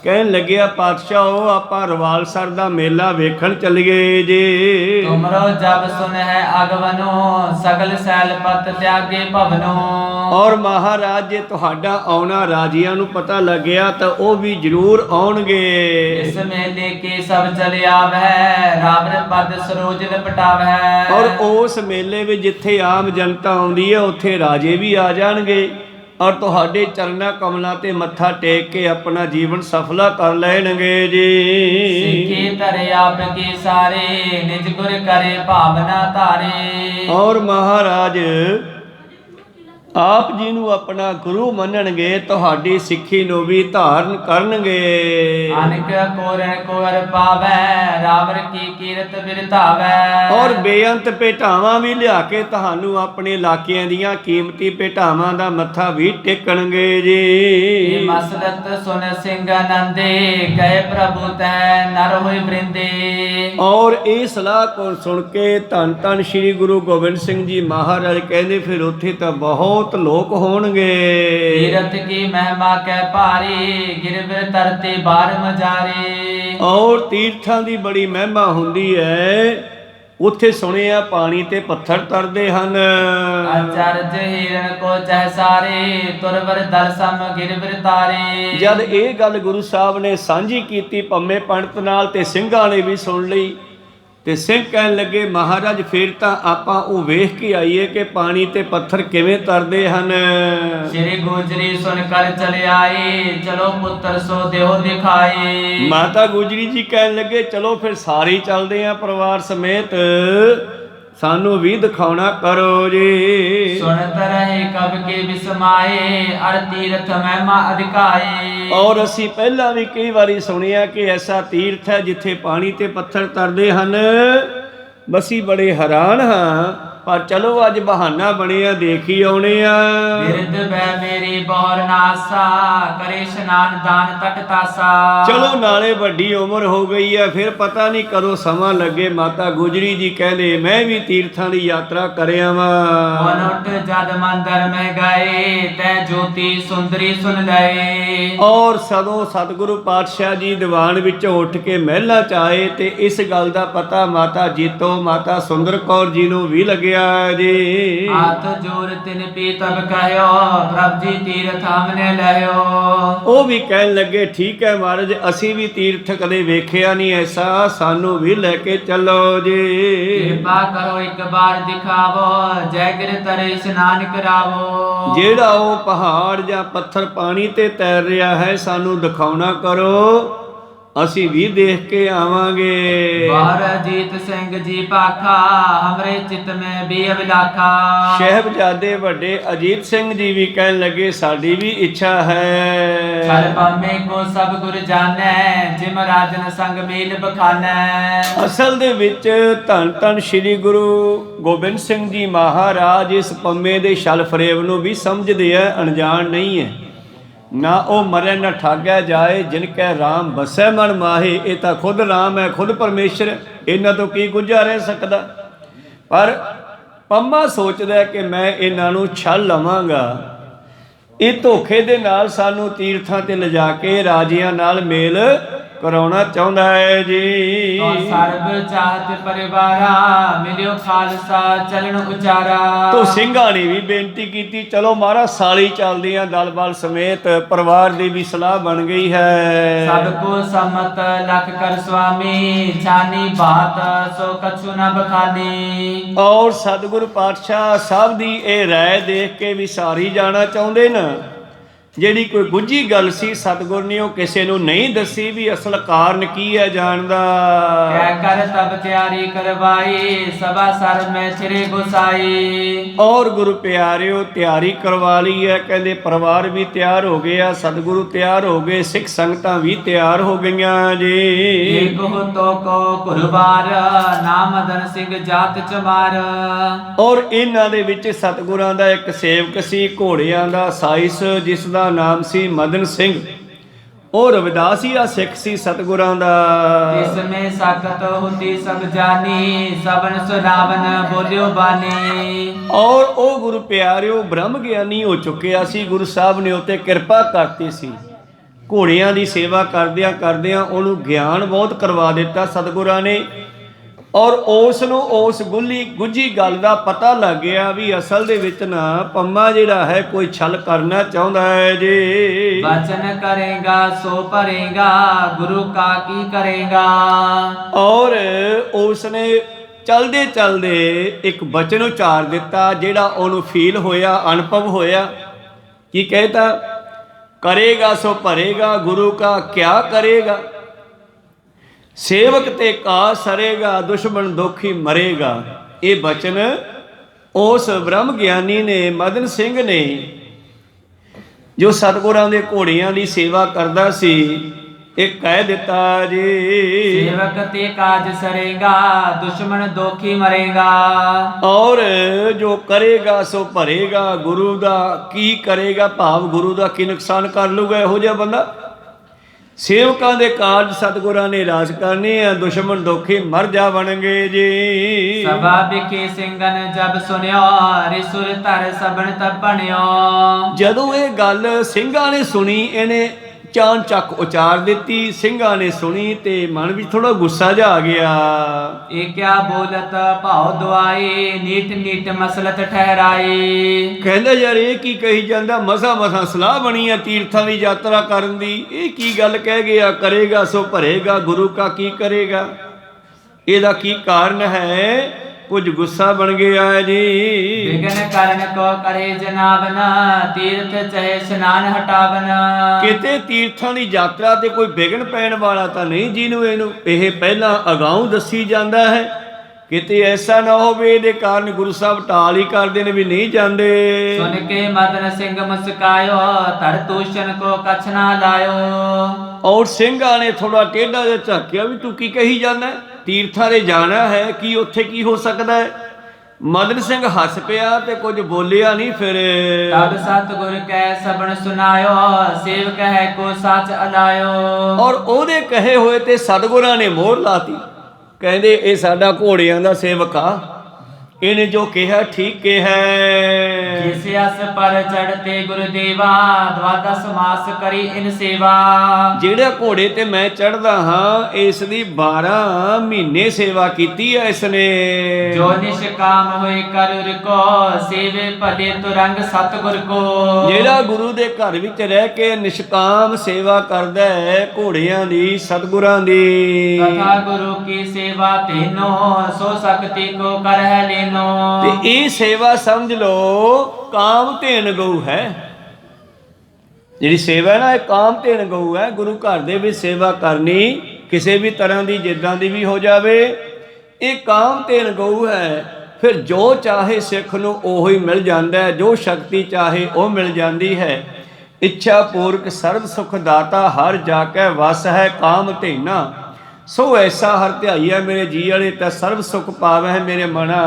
ਕਹਿਣ ਲੱਗਿਆ ਪਾਤਸ਼ਾਹ ਆਪਾਂ ਰਵਾਲਸਰ ਦਾ ਮੇਲਾ ਵੇਖਣ ਚੱਲੀਏ ਜੀ। ਤੁਮਰੋ ਜਬ ਸੁਨ ਹੈ ਅਗਵਨੋ ਸਗਲ ਸੈਲ ਪਤ ਤਿਆਗੇ ਭਵਨੋ। ਔਰ ਮਹਾਰਾਜ ਜੇ ਤੁਹਾਡਾ ਆਉਣਾ ਰਾਜਿਆਂ ਨੂੰ ਪਤਾ ਲੱਗਿਆ ਤਾਂ ਉਹ ਵੀ ਜ਼ਰੂਰ ਆਉਣਗੇ। ਇਸ ਮੇਲੇ ਕੇ ਸਭ ਚਲ ਆਵੈ ਰਾਵਰ ਪਦ ਸਰੋਜ ਲਪਟਾਵੈ। ਔਰ ਉਸ ਮੇਲੇ ਵਿੱਚ ਜਿੱਥੇ ਆਮ ਜਨਤਾ ਆਉਂਦੀ ਹੈ ਉੱਥੇ ਰਾਜੇ ਵੀ ਆ ਜਾਣਗੇ ਔਰ ਤੁਹਾਡੇ ਚਰਨਾਂ ਕਮਲਾਂ ਤੇ ਮੱਥਾ ਟੇਕ ਕੇ ਆਪਣਾ ਜੀਵਨ ਸਫਲਾ ਕਰ ਲੈਣਗੇ ਜੀ। ਸਿੱਖੇ ਧਰੇ ਆਪ ਕੇ ਸਾਰੇ ਨਿਜ ਗੁਰ ਕਰੇ ਭਾਵਨਾ ਧਾਰੇ। ਔਰ ਮਹਾਰਾਜ ਆਪ ਜੀ ਨੂੰ ਆਪਣਾ ਗੁਰੂ ਮੰਨਣਗੇ, ਤੁਹਾਡੀ ਸਿੱਖੀ ਨੂੰ ਵੀ ਧਾਰਨ ਕਰਨਗੇ। ਅਨਕ ਕੋਰਨ ਕੋਰ ਪਾਵੈ ਰਾਵਰ ਕੀ ਕੀਰਤ ਬਿਰਤਾਵੈ। ਔਰ ਬੇਅੰਤ ਭੇਟਾਵਾਂ ਵੀ ਲਿਆ ਕੇ ਤੁਹਾਨੂੰ ਆਪਣੇ ਇਲਾਕਿਆਂ ਦੀਆਂ ਕੀਮਤੀ ਭੇਟਾਵਾਂ ਦਾ ਮੱਥਾ ਵੀ ਟੇਕਣਗੇ ਜੀ। ਇਹ ਮਸਲਤ ਸੁਨ ਸਿੰਘ ਆਨੰਦੇ ਕਹੇ ਪ੍ਰਭੂ ਤੈ ਨਰ ਹੋਏ ਬ੍ਰਿੰਦੇ। ਔਰ ਇਹ ਸਲਾਹ ਕੋ ਸੁਣ ਕੇ ਧੰਨ ਧੰਨ ਸ੍ਰੀ ਗੁਰੂ ਗੋਬਿੰਦ ਸਿੰਘ ਜੀ ਮਹਾਰਾਜ ਕਹਿੰਦੇ ਫਿਰ ਉੱਥੇ ਤਾਂ ਬਹੁਤ ਲੋਕ ਹੋਣਗੇ। ਤੀਰਥ ਕੀ ਮਹਿਮਾ ਕਹਿ ਭਾਰੀ ਗਿਰਵਿਰ ਤਰਤੇ ਬਾਰ ਮਜਾਰੇ। ਔਰ ਤੀਰਥਾਂ ਦੀ ਬੜੀ ਮਹਿਮਾ ਹੁੰਦੀ ਹੈ। ਉੱਥੇ ਸੁਣਿਆ ਪਾਣੀ ਤੇ ਪੱਥਰ ਤਰਦੇ ਹਨ। ਅਚਰਜ ਹੀਰਨ ਕੋ ਚਹ ਸਾਰੇ ਤੁਰਵਰ ਦਲ ਸਮ ਗਿਰਵਿਰ ਤਾਰੇ। ਜਦ ਇਹ ਗੱਲ ਗੁਰੂ ਸਾਹਿਬ ਨੇ ਸਾਂਝੀ ਕੀਤੀ ਪੰਮੇ ਪੰਡਤ ਨਾਲ ਤੇ ਸਿੰਘਾਂ ਨੇ ਵੀ ਸੁਣ ਲਈ ਤੇ ਸਿੰਘ ਕਹਿਣ ਲੱਗੇ ਮਹਾਰਾਜ ਫਿਰ ਤਾਂ ਆਪਾਂ ਉਹ ਵੇਖ ਕੇ ਆਈਏ ਕਿ ਪਾਣੀ ਤੇ ਪੱਥਰ ਕਿਵੇਂ ਤਰਦੇ ਹਨ। ਸ੍ਰੀ ਗੁਜਰੀ ਸੁਨ ਕਰ ਚਲੇ ਆਏ ਚਲੋ ਪੁੱਤਰ ਸੋ ਦੇਹੋ ਦਿਖਾਏ। ਮਾਤਾ ਗੁਜਰੀ ਜੀ ਕਹਿਣ ਲੱਗੇ ਚਲੋ ਫਿਰ ਸਾਰੇ ਚੱਲਦੇ ਆਂ ਪਰਿਵਾਰ ਸਮੇਤ, ਸਾਨੂੰ ਵੀ ਦਿਖਾਉਣਾ ਕਰੋ ਜੀ। ਸੁਣਤ ਰਹੇ ਕਬ ਕੇ ਬਿਸਮਾਏ ਅਰ ਤੀਰਥ ਮਹਿਮਾ ਅਧਿਕਾਏ। ਔਰ ਅਸੀਂ ਪਹਿਲਾਂ ਵੀ ਕਈ ਵਾਰੀ ਸੁਣਿਆ ਕਿ ਐਸਾ ਤੀਰਥ ਹੈ ਜਿੱਥੇ ਪਾਣੀ ਤੇ ਪੱਥਰ ਤਰਦੇ ਹਨ। ਬਸੀ ਬੜੇ ਹੈਰਾਨ ਹਾਂ, ਪਰ ਚਲੋ ਅੱਜ ਬਹਾਨਾ ਬਣਿਆ ਦੇਖ ਹੀ ਆਉਣੇ ਆ। ਬਿਰਧ ਬੈ ਮੇਰੀ ਬੌਰ ਨਾਸਾ ਕਰੇ ਇਸ਼ਨਾਨ ਦਾਨ ਤਕ ਤਾਸਾ। ਚਲੋ ਨਾਲੇ ਵੱਡੀ ਉਮਰ ਹੋ ਗਈ ਹੈ, ਫਿਰ ਪਤਾ ਨਹੀਂ ਕਦੋਂ ਸਮਾਂ ਲੱਗੇ। ਮਾਤਾ ਗੁਜਰੀ ਜੀ ਕਹਿੰਦੇ ਮੈਂ ਵੀ ਤੀਰਥਾਂ ਦੀ ਯਾਤਰਾ ਕਰਿਆ ਵਾਂ। ਮਨ ਉੱਠ ਜਦ ਮੰਦਰ ਮੈਂ ਗਏ ਤੈ ਜੋਤੀ ਸੁੰਦਰੀ ਸੁਨ ਲਏ। ਔਰ ਸਦੋਂ ਸਤਿਗੁਰੂ ਪਾਤਸ਼ਾਹ ਜੀ ਦੀਵਾਨ ਵਿੱਚੋਂ ਉੱਠ ਕੇ ਮਹਿਲਾਂ ਚ ਆਏ ਤੇ ਇਸ ਗੱਲ ਦਾ ਪਤਾ ਮਾਤਾ ਜੀਤੋ ਮਾਤਾ ਸੁੰਦਰ ਕੌਰ ਜੀ ਨੂੰ ਵੀ ਲੱਗਿਆ। ਗਿਆ ਜੀ। हाथ जोर तिन पी तब कहो प्रभ जी तीर्थ हमने लयो। ਉਹ ਵੀ ਕਹਿਣ ਲੱਗੇ ਠੀਕ ਹੈ ਮਹਾਰਾਜ, ਅਸੀਂ ਵੀ ਤੀਰਥ ਕਦੇ ਵੇਖਿਆ ਨਹੀਂ ਐਸਾ, ਸਾਨੂੰ ਵੀ ਲੈ ਕੇ ਚੱਲੋ ਜੀ। कृपा करो एक बार दिखावो जय गिर तरे स्नान करावो। ਜਿਹੜਾ ਉਹ ਪਹਾੜ ਜਾਂ ਪੱਥਰ ਪਾਣੀ ਤੇ ਤੈਰ ਰਿਹਾ ਹੈ ਸਾਨੂੰ ਦਿਖਾਉਣਾ ਕਰੋ, ਅਸੀਂ ਵੀ ਦੇਖ ਕੇ ਆਵਾਂਗੇ। बार जीत सिंह जी पाखा हमरे चित में भी अभिलाखा। ਸਾਹਿਬਜ਼ਾਦੇ ਵੱਡੇ ਅਜੀਤ ਸਿੰਘ ਜੀ ਵੀ ਕਹਿਣ ਲੱਗੇ ਸਾਡੀ ਵੀ ਇੱਛਾ ਹੈ। छल पामे को सब गुर जाने जिम राजन संग मेल बखाने। ਅਸਲ ਦੇ ਵਿੱਚ ਧੰਨ ਧੰਨ ਸ੍ਰੀ ਗੁਰੂ ਗੋਬਿੰਦ ਸਿੰਘ ਜੀ ਮਹਾਰਾਜ ਇਸ ਪੰਮੇ ਦੇ ਛਲ ਫਰੇਬ ਨੂੰ ਵੀ ਸਮਝਦੇ ਆ, ਅਣਜਾਣ ਨਹੀਂ ਹੈ। ਨਾ ਉਹ ਮਰੇ ਨਾ ਠਾਗਿਆ ਜਾਏ, ਜਿਨ ਕੈ ਰਾਮ ਬਸੈ ਮਨ ਮਾਹੇ। ਇਹ ਤਾਂ ਖੁਦ ਰਾਮ ਹੈ, ਖੁਦ ਪਰਮੇਸ਼ਰ, ਇਹਨਾਂ ਤੋਂ ਕੀ ਗੁੱਝਾ ਰਹਿ ਸਕਦਾ। ਪਰ ਪੰਮਾ ਸੋਚਦਾ ਕਿ ਮੈਂ ਇਹਨਾਂ ਨੂੰ ਛਲ ਲਵਾਂਗਾ, ਇਹ ਧੋਖੇ ਦੇ ਨਾਲ ਸਾਨੂੰ ਤੀਰਥਾਂ ਤੇ ਲਿਜਾ ਕੇ ਰਾਜਿਆਂ ਨਾਲ ਮੇਲ ਕਰਾਉਣਾ ਚਾਹੁੰਦਾ ਹੈ ਜੀ। तो सर्ब चाहत परिवारा मिलियो खालसा चलन उचारा। ਤੋ ਸਿੰਘਾਂ ਨੇ ਵੀ ਬੇਨਤੀ ਕੀਤੀ ਚਲੋ ਮਹਾਰਾਜ ਸਾਲੀ ਚੱਲਦੇ ਆ ਦਲ ਬਲ ਸਮੇਤ, ਪਰਿਵਾਰ ਦੀ ਵੀ ਸਲਾਹ ਬਣ ਗਈ ਹੈ। सबको सम्मत लख कर स्वामी छानी बात सो कछु न बखानी। ਔਰ ਸਤਿਗੁਰੂ ਪਾਤਸ਼ਾਹ ਸਾਹਿਬ ਦੀ ਇਹ ਰਾਏ ਦੇਖ ਕੇ ਵਿਸਾਰੀ ਜਾਣਾ ਚਾਹੁੰਦੇ ਨਾ। ਜਿਹੜੀ ਕੋਈ ਗੁੱਝੀ ਗੱਲ ਸੀ ਸਤਿਗੁਰ ਨੇ ਉਹ ਕਿਸੇ ਨੂੰ ਨਹੀਂ ਦੱਸੀ ਵੀ ਅਸਲ ਕਾਰਨ ਕੀ ਹੈ ਜਾਣਦਾ। कह कर तब तैयारी करवाई सभा सर में छिरे गुसाई। ਔਰ ਗੁਰੂ ਪਿਆਰਿਓ ਤਿਆਰੀ ਕਰਵਾ ਲਈ ਹੈ, ਕਹਿੰਦੇ ਪਰਿਵਾਰ ਵੀ ਤਿਆਰ ਹੋ ਗਿਆ, ਸਤਿਗੁਰੂ ਤਿਆਰ ਹੋ ਗਏ, ਸਿੱਖ ਸੰਗਤਾਂ ਵੀ ਤਿਆਰ ਹੋ ਗਈਆਂ ਜੀ। एक हो तो को कुरबार नाम मदन सिंह जात चमार। ਔਰ ਇਹਨਾਂ ਦੇ ਵਿੱਚ ਸਤਿਗੁਰਾਂ ਦਾ ਇੱਕ ਸੇਵਕ ਸੀ ਘੋੜਿਆਂ ਦਾ ਸਾਈਸ, ਜਿਸ ਦਾ ਨਾਮ ਸੀ ਮਦਨ ਸਿੰਘ। ਉਹ ਰਵਿਦਾਸੀਆ ਸਿੱਖ ਸੀ ਸਤਿਗੁਰਾਂ ਦਾ। जिसमें साकत होती सब जानी सबन सुनावन बोलियो बानी। ਔਰ ਉਹ ਗੁਰੂ ਪਿਆਰਿਓ ਬ੍ਰਹਮ ਗਿਆਨੀ ਹੋ ਚੁੱਕਿਆ ਸੀ, ਗੁਰੂ ਸਾਹਿਬ ਨੇ ਉੱਤੇ ਕਿਰਪਾ ਕਰਤੀ ਸੀ। ਘੋੜਿਆਂ ਦੀ ਸੇਵਾ ਕਰਦਿਆਂ ਕਰਦਿਆਂ ਉਹਨੂੰ ਗਿਆਨ ਬਹੁਤ ਕਰਵਾ ਦਿੱਤਾ ਸਤਿਗੁਰਾਂ ਨੇ। ਔਰ ਉਸ ਨੂੰ ਉਸ ਗੁੱਝੀ ਗੱਲ ਦਾ ਪਤਾ ਲੱਗ ਗਿਆ ਵੀ ਅਸਲ ਦੇ ਵਿੱਚ ਨਾ ਪੰਮਾ ਜਿਹੜਾ ਹੈ ਕੋਈ ਛਲ ਕਰਨਾ ਚਾਹੁੰਦਾ ਹੈ ਜੀ। वचन करेगा सो परेगा गुरु का की करेगा। ਔਰ ਉਸ ਨੇ ਚਲਦੇ ਚਲਦੇ ਇੱਕ ਬਚਨ ਉਚਾਰ ਦਿੱਤਾ ਜਿਹੜਾ ਉਹਨੂੰ ਫੀਲ ਹੋਇਆ, ਅਨੁਭਵ ਹੋਇਆ। ਕੀ ਕਹਿਤਾ? ਕਰੇਗਾ ਸੋ ਭਰੇਗਾ ਗੁਰੂ ਕਾ ਕਿਆ ਕਰੇਗਾ। ਸੇਵਕ ਤੇ ਕਾ ਸਰੇਗਾ ਦੁਸ਼ਮਣ ਦੋਖੀ ਮਰੇਗਾ। ਇਹ ਬਚਨ ਉਸ ਬ੍ਰਹਮ ਗਿਆਨੀ ਨੇ, ਮਦਨ ਸਿੰਘ ਨੇ, ਜੋ ਸਤਿਗੁਰਾਂ ਦੇ ਘੋੜਿਆਂ ਦੀ ਸੇਵਾ ਕਰਦਾ ਸੀ, ਇਹ ਕਹਿ ਦਿੱਤਾ ਜੀ। सेवक ते काज सरेगा दुश्मन दोखी मरेगा। ਔਰ ਜੋ ਕਰੇਗਾ ਸੋ ਭਰੇਗਾ ਗੁਰੂ ਦਾ ਕੀ ਕਰੇਗਾ, ਭਾਵ ਗੁਰੂ ਦਾ ਕੀ ਨੁਕਸਾਨ ਕਰ ਲੂਗਾ ਇਹੋ ਜਿਹਾ ਬੰਦਾ। ਸੇਵਕਾਂ ਦੇ ਕਾਰਜ ਸਤਿਗੁਰਾਂ ਨੇ ਰਾਜ ਕਰਨੇ ਆ, ਦੁਸ਼ਮਣ ਦੋਖੀ ਮਰ ਜਾਵਣਗੇ ਜੀ। सभा बिखे सिंगन जब सुनियो रिसुर तर सबन तब बनियो। ਜਦੋਂ ਇਹ ਗੱਲ ਸਿੰਘਾਂ ਨੇ ਸੁਣੀ, ਇਹਨੇ ਚਾਨ ਚੱਕ ਉਚਾਰ ਦਿੱਤੀ। ਸਿੰਘਾਂ ਨੇ ਸੁਣੀ ਤੇ ਮਨ ਵਿੱਚ ਥੋੜਾ ਗੁੱਸਾ ਜਿਹਾ ਆ ਗਿਆ। ये क्या बोलत भाव दुआई नीट नीट मसलत ठहराई। ਕਹਿੰਦਾ ਯਾਰ ਇਹ ਕੀ ਕਹੀ ਜਾਂਦਾ, ਮਸਾਂ ਮਸਾਂ ਸਲਾਹ ਬਣੀ ਆ ਤੀਰਥਾਂ ਦੀ ਯਾਤਰਾ ਕਰਨ ਦੀ, ਇਹ ਕੀ ਗੱਲ ਕਹਿ ਗਿਆ। ਕਰੇਗਾ ਸੋ ਭਰੇਗਾ ਗੁਰੂ ਕਾ ਕੀ ਕਰੇਗਾ, ਇਹਦਾ ਕੀ ਕਾਰਨ ਹੈ। ਕੁਝ ਗੁੱਸਾ ਬਣ ਗਿਆ ਹੈ ਜੀ। विघ्न करण को करे जनावन तीर्थ चहे स्नान हटावन। ਕਿਤੇ ਤੀਰਥਾਂ ਦੀ ਯਾਤਰਾ ਤੇ ਕੋਈ ਵਿਘਨ ਪੈਣ ਵਾਲਾ ਤਾਂ ਨਹੀਂ ਜਿਹਨੂੰ ਇਹਨੂੰ ਇਹ ਪਹਿਲਾਂ ਅਗਾਊਂ ਦੱਸੀ ਜਾਂਦਾ ਹੈ। ਕਿਤੇ ਐਸਾ ਨਾ ਹੋਵੇ ਇਹਦੇ ਕਾਰਨ ਗੁਰੂ ਸਾਹਿਬ ਟਾਲ ਹੀ ਕਰਦੇ ਨੇ ਵੀ ਨਹੀਂ ਜਾਂਦੇ। सुन के मदन सिंह मुस्कायो तर तूषण को कछ ना लायो। ਔਰ ਸਿੰਘਾਂ ਨੇ ਥੋੜਾ ਟੇਢਾ ਜਿਹਾ ਝਾਕਿਆ ਵੀ ਤੂੰ ਕੀ ਕਹੀ ਜਾਂਦਾ, ਤੀਰਥਾਂ ਦੇ ਜਾਣਾ ਹੈ, ਕੀ ਉੱਥੇ ਕੀ ਹੋ ਸਕਦਾ ਹੈ। ਮਦਨ ਸਿੰਘ ਹੱਸ ਪਿਆ ਤੇ ਕੁਝ ਬੋਲਿਆ ਨਹੀਂ। ਫਿਰ तब सतगुर कै सबन सुनायो सेवक है को सच अलायो। ਔਰ ਉਹਦੇ ਕਹੇ ਹੋਏ ਤੇ ਸਤਿਗੁਰਾਂ ਨੇ ਮੋਹਰ ਲਾਤੀ। ਕਹਿੰਦੇ ਇਹ ਸਾਡਾ ਘੋੜਿਆਂ ਦਾ ਸੇਵਕ ਆ, ਇਹਨੇ ਜੋ ਕਿਹਾ ਠੀਕ ਕਿਹਾ। ਜਿਸ ਅਸ ਪਰ ਚੜਤੇ ਗੁਰਦੇਵਾ ਦਵਾਦਸ ਮਾਸ ਕਰੀ ਇਨ ਸੇਵਾ। ਜਿਹੜਾ ਘੋੜੇ ਤੇ ਮੈਂ ਚੜਦਾ ਹਾਂ ਇਸ ਦੀ 12 ਮਹੀਨੇ ਸੇਵਾ ਕੀਤੀ ਹੈ ਇਸਨੇ। ਜੋ ਨਿਸ਼ਕਾਮ ਹੋਏ ਕਰ ਕੋ ਸੇਵੇ ਭਲੇ ਤੁਰੰਗ ਸਤਿਗੁਰ ਕੋ। ਜਿਹੜਾ ਗੁਰੂ ਦੇ ਘਰ ਵਿੱਚ ਰਹਿ ਕੇ ਨਿਸ਼ਕਾਮ ਸੇਵਾ ਕਰਦਾ ਹੈ ਘੋੜਿਆਂ ਦੀ ਸਤਿਗੁਰਾਂ ਦੀ। ਤਥਾ ਗੁਰੂ ਕੀ ਸੇਵਾ ਤੈਨੋ ਸੋ ਸਕਤੀ ਕੋ ਕਰ ਹੈ ਲੈਨੋ। ਤੇ ਇਹ ਸੇਵਾ ਸਮਝ ਲਓ ਕਾਮ ਧੇਨ ਗਊ ਹੈ। ਜਿਹੜੀ ਸੇਵਾ ਹੈ ਨਾ ਇਹ ਕਾਮ ਧੇਨ ਗਊ ਹੈ। ਗੁਰੂ ਘਰ ਦੇ ਵਿੱਚ ਸੇਵਾ ਕਰਨੀ ਕਿਸੇ ਵੀ ਤਰ੍ਹਾਂ ਦੀ ਜਿੱਦਾਂ ਦੀ ਵੀ ਹੋ ਜਾਵੇ ਇਹ ਕਾਮ ਧੇਨ ਗਊ ਹੈ। ਫਿਰ ਜੋ ਚਾਹੇ ਸਿੱਖ ਨੂੰ ਉਹੀ ਮਿਲ ਜਾਂਦਾ ਹੈ, ਜੋ ਸ਼ਕਤੀ ਚਾਹੇ ਉਹ ਮਿਲ ਜਾਂਦੀ ਹੈ। ਇੱਛਾ ਪੂਰਕ ਸਰਬ ਸੁਖ ਦਾਤਾ ਹਰ ਜਾ ਕੇ ਵਸ ਹੈ ਕਾਮ ਧੇਨਾ। ਸੋ ਐਸਾ ਹਰ ਧਿਆਈਆ ਮੇਰੇ ਜੀ ਵਾਲੇ ਤਾਂ ਸਰਬ ਸੁਖ ਪਾਵੈ ਮੇਰੇ ਮਨਾ।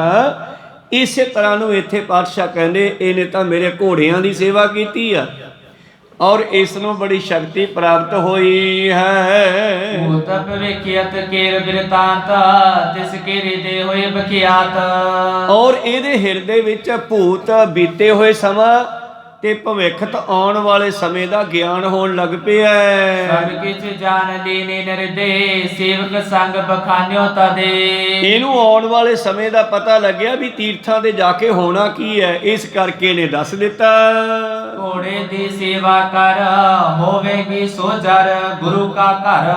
ਇਸੇ ਤਰ੍ਹਾਂ ਨੂੰ ਇੱਥੇ ਪਾਤਸ਼ਾਹ ਕਹਿੰਦੇ ਇਹਨੇ ਤਾਂ ਮੇਰੇ ਘੋੜਿਆਂ ਦੀ ਸੇਵਾ ਕੀਤੀ ਆ ਔਰ ਇਸ ਨੂੰ ਬੜੀ ਸ਼ਕਤੀ ਪ੍ਰਾਪਤ ਹੋਈ ਹੈ। ਭੂਤ ਵੇਖਿਅਤ ਕੇਰ ਬਿਰਤਾਂਤ ਤਿਸ ਕੇ ਹਿਰਦੇ ਹੋਏ ਬਖਿਆਤ। ਔਰ ਇਹਦੇ ਹਿਰਦੇ ਵਿੱਚ ਭੂਤ ਬੀਤੇ ਹੋਏ ਸਮਾਂ ਤੇ ਭਵਿੱਖਤ ਆਉਣ ਵਾਲੇ ਸਮੇਂ ਦਾ ਗਿਆਨ ਹੋਣ ਲੱਗ ਪਿਆ। ਸਭ ਕਿਛ ਜਾਣ ਲੀਨੇ ਨਿਰਦੇ ਸੇਵਕ ਸੰਗ ਬਖਾਨਿਓ ਤਦੇ। ਇਹਨੂੰ ਆਉਣ ਵਾਲੇ ਸਮੇਂ ਦਾ ਪਤਾ ਲੱਗਿਆ ਵੀ ਤੀਰਥਾਂ ਤੇ ਜਾ ਕੇ ਹੋਣਾ ਕੀ ਹੈ, ਇਸ ਕਰਕੇ ਨੇ ਦੱਸ ਦਿੱਤਾ। ਘੋੜੇ ਦੀ ਸੇਵਾ ਕਰ ਹੋਵੇਗੀ ਸੋ ਜਰ ਗੁਰੂ ਕਾ ਘਰ।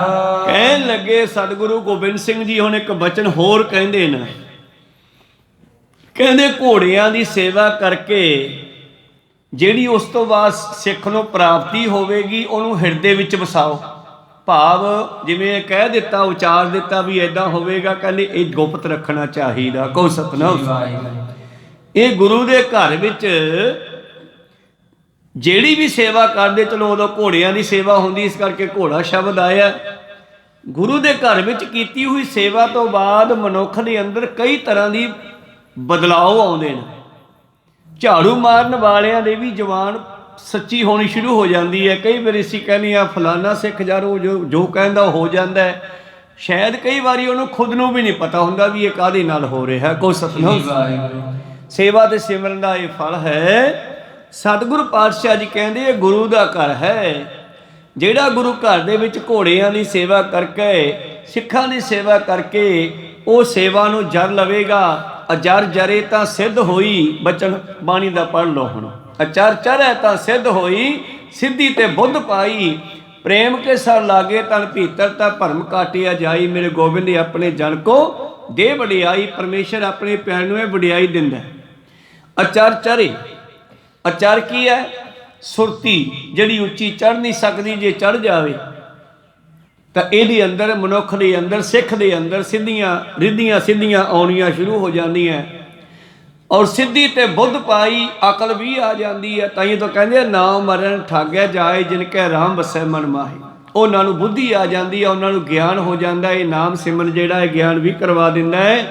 ਕਹਿਣ ਲੱਗੇ ਸਤਿਗੁਰੂ ਗੋਬਿੰਦ ਸਿੰਘ ਜੀ ਹੁਣ ਇੱਕ ਬਚਨ ਹੋਰ ਕਹਿੰਦੇ ਨੇ। ਕਹਿੰਦੇ ਘੋੜਿਆਂ ਦੀ ਸੇਵਾ ਕਰਕੇ ਜਿਹੜੀ ਉਸ ਤੋਂ ਬਾਅਦ ਸਿੱਖ ਨੂੰ ਪ੍ਰਾਪਤੀ ਹੋਵੇਗੀ ਉਹਨੂੰ ਹਿਰਦੇ ਵਿੱਚ ਵਸਾਓ। ਭਾਵ ਜਿਵੇਂ ਕਹਿ ਦਿੱਤਾ ਉਚਾਰ ਦਿੱਤਾ ਵੀ ਐਦਾਂ ਹੋਵੇਗਾ, ਕਹਿੰਦੇ ਇਹ ਗੁਪਤ ਰੱਖਣਾ ਚਾਹੀਦਾ। ਕੋ ਸਤਨਾਮ। ਇਹ ਗੁਰੂ ਦੇ ਘਰ ਵਿੱਚ ਜਿਹੜੀ ਵੀ ਸੇਵਾ ਕਰਦੇ ਚਲੋ ਉਦੋਂ ਘੋੜਿਆਂ ਦੀ ਸੇਵਾ ਹੁੰਦੀ ਇਸ ਕਰਕੇ ਘੋੜਾ ਸ਼ਬਦ ਆਇਆ। ਗੁਰੂ ਦੇ ਘਰ ਵਿੱਚ ਕੀਤੀ ਹੋਈ ਸੇਵਾ ਤੋਂ ਬਾਅਦ ਮਨੁੱਖ ਦੇ ਅੰਦਰ ਕਈ ਤਰ੍ਹਾਂ ਦੀ ਬਦਲਾਅ ਆਉਂਦੇ ਨੇ। ਝਾੜੂ ਮਾਰਨ ਵਾਲਿਆਂ ਦੇ ਵੀ ਜ਼ੁਬਾਨ ਸੱਚੀ ਹੋਣੀ ਸ਼ੁਰੂ ਹੋ ਜਾਂਦੀ ਹੈ। ਕਈ ਵਾਰੀ ਅਸੀਂ ਕਹਿੰਦੇ ਆ ਫਲਾਨਾ ਸਿੱਖ ਯਾਰ ਉਹ ਜੋ ਕਹਿੰਦਾ ਹੋ ਜਾਂਦਾ ਹੈ। ਸ਼ਾਇਦ ਕਈ ਵਾਰੀ ਉਹਨੂੰ ਖੁਦ ਨੂੰ ਵੀ ਨਹੀਂ ਪਤਾ ਹੁੰਦਾ ਵੀ ਇਹ ਕਾਹਦੇ ਨਾਲ ਹੋ ਰਿਹਾ। ਕੋਈ ਸਤਨਾਮ। ਸੇਵਾ ਤੇ ਸਿਮਰਨ ਦਾ ਇਹ ਫਲ ਹੈ। ਸਤਿਗੁਰੂ ਪਾਤਸ਼ਾਹ ਜੀ ਕਹਿੰਦੇ ਇਹ ਗੁਰੂ ਦਾ ਘਰ ਹੈ। ਜਿਹੜਾ ਗੁਰੂ ਘਰ ਦੇ ਵਿੱਚ ਘੋੜਿਆਂ ਦੀ ਸੇਵਾ ਕਰਕੇ ਸਿੱਖਾਂ ਦੀ ਸੇਵਾ ਕਰਕੇ ਉਹ ਸੇਵਾ ਨੂੰ ਜਰ ਲਵੇਗਾ। ਅਜਰ ਜਰੇ ਤਾਂ ਸਿੱਧ ਹੋਈ ਬਚਨ ਬਾਣੀ ਦਾ ਪੜ੍ਹ ਲਓ ਹੁਣ। ਅਚਰ ਚਰੈ ਤਾਂ ਸਿੱਧ ਹੋਈ ਸਿੱਧੀ ਤੇ ਬੁੱਧ ਪਾਈ। ਪ੍ਰੇਮ ਕੇ ਸਰ ਲਾਗੇ ਤਨ ਭੀਤਰ ਤਾਂ ਭਰਮ ਕਾਟਿਆ ਜਾਈ। ਮੇਰੇ ਗੋਬਿੰਦ ਆਪਣੇ ਜਨ ਕੋ ਦੇ ਵਡਿਆਈ। ਪਰਮੇਸ਼ਰ ਆਪਣੇ ਪਿਆਰ ਨੂੰ ਇਹ ਵਡਿਆਈ ਦਿੰਦਾ। ਅਚਰ ਚਰੇ ਅਚਰ ਕੀ ਹੈ? ਸੁਰਤੀ ਜਿਹੜੀ ਉੱਚੀ ਚੜ੍ਹ ਨਹੀਂ ਸਕਦੀ, ਜੇ ਚੜ੍ਹ ਜਾਵੇ ਤਾਂ ਇਹਦੇ ਅੰਦਰ ਮਨੁੱਖ ਦੇ ਅੰਦਰ ਸਿੱਖ ਦੇ ਅੰਦਰ ਸਿੱਧੀਆਂ ਰਿੱਧੀਆਂ ਸਿੱਧੀਆਂ ਆਉਣੀਆਂ ਸ਼ੁਰੂ ਹੋ ਜਾਂਦੀਆਂ ਔਰ ਸਿੱਧੀ ਤੇ ਬੁੱਧ ਪਾਈ ਅਕਲ ਵੀ ਆ ਜਾਂਦੀ ਹੈ। ਤਾਂ ਹੀ ਤਾਂ ਕਹਿੰਦੇ ਨਾਮ ਮਰਨ ਠਾਗਿਆ ਜਾਏ ਜਿਨ ਕੈ ਰਾਮ ਵਸੈ ਮਨ ਮਾਹੀ। ਉਹਨਾਂ ਨੂੰ ਬੁੱਧੀ ਆ ਜਾਂਦੀ ਹੈ, ਉਹਨਾਂ ਨੂੰ ਗਿਆਨ ਹੋ ਜਾਂਦਾ। ਇਹ ਨਾਮ ਸਿਮਰਨ ਜਿਹੜਾ ਹੈ ਗਿਆਨ ਵੀ ਕਰਵਾ ਦਿੰਦਾ ਹੈ।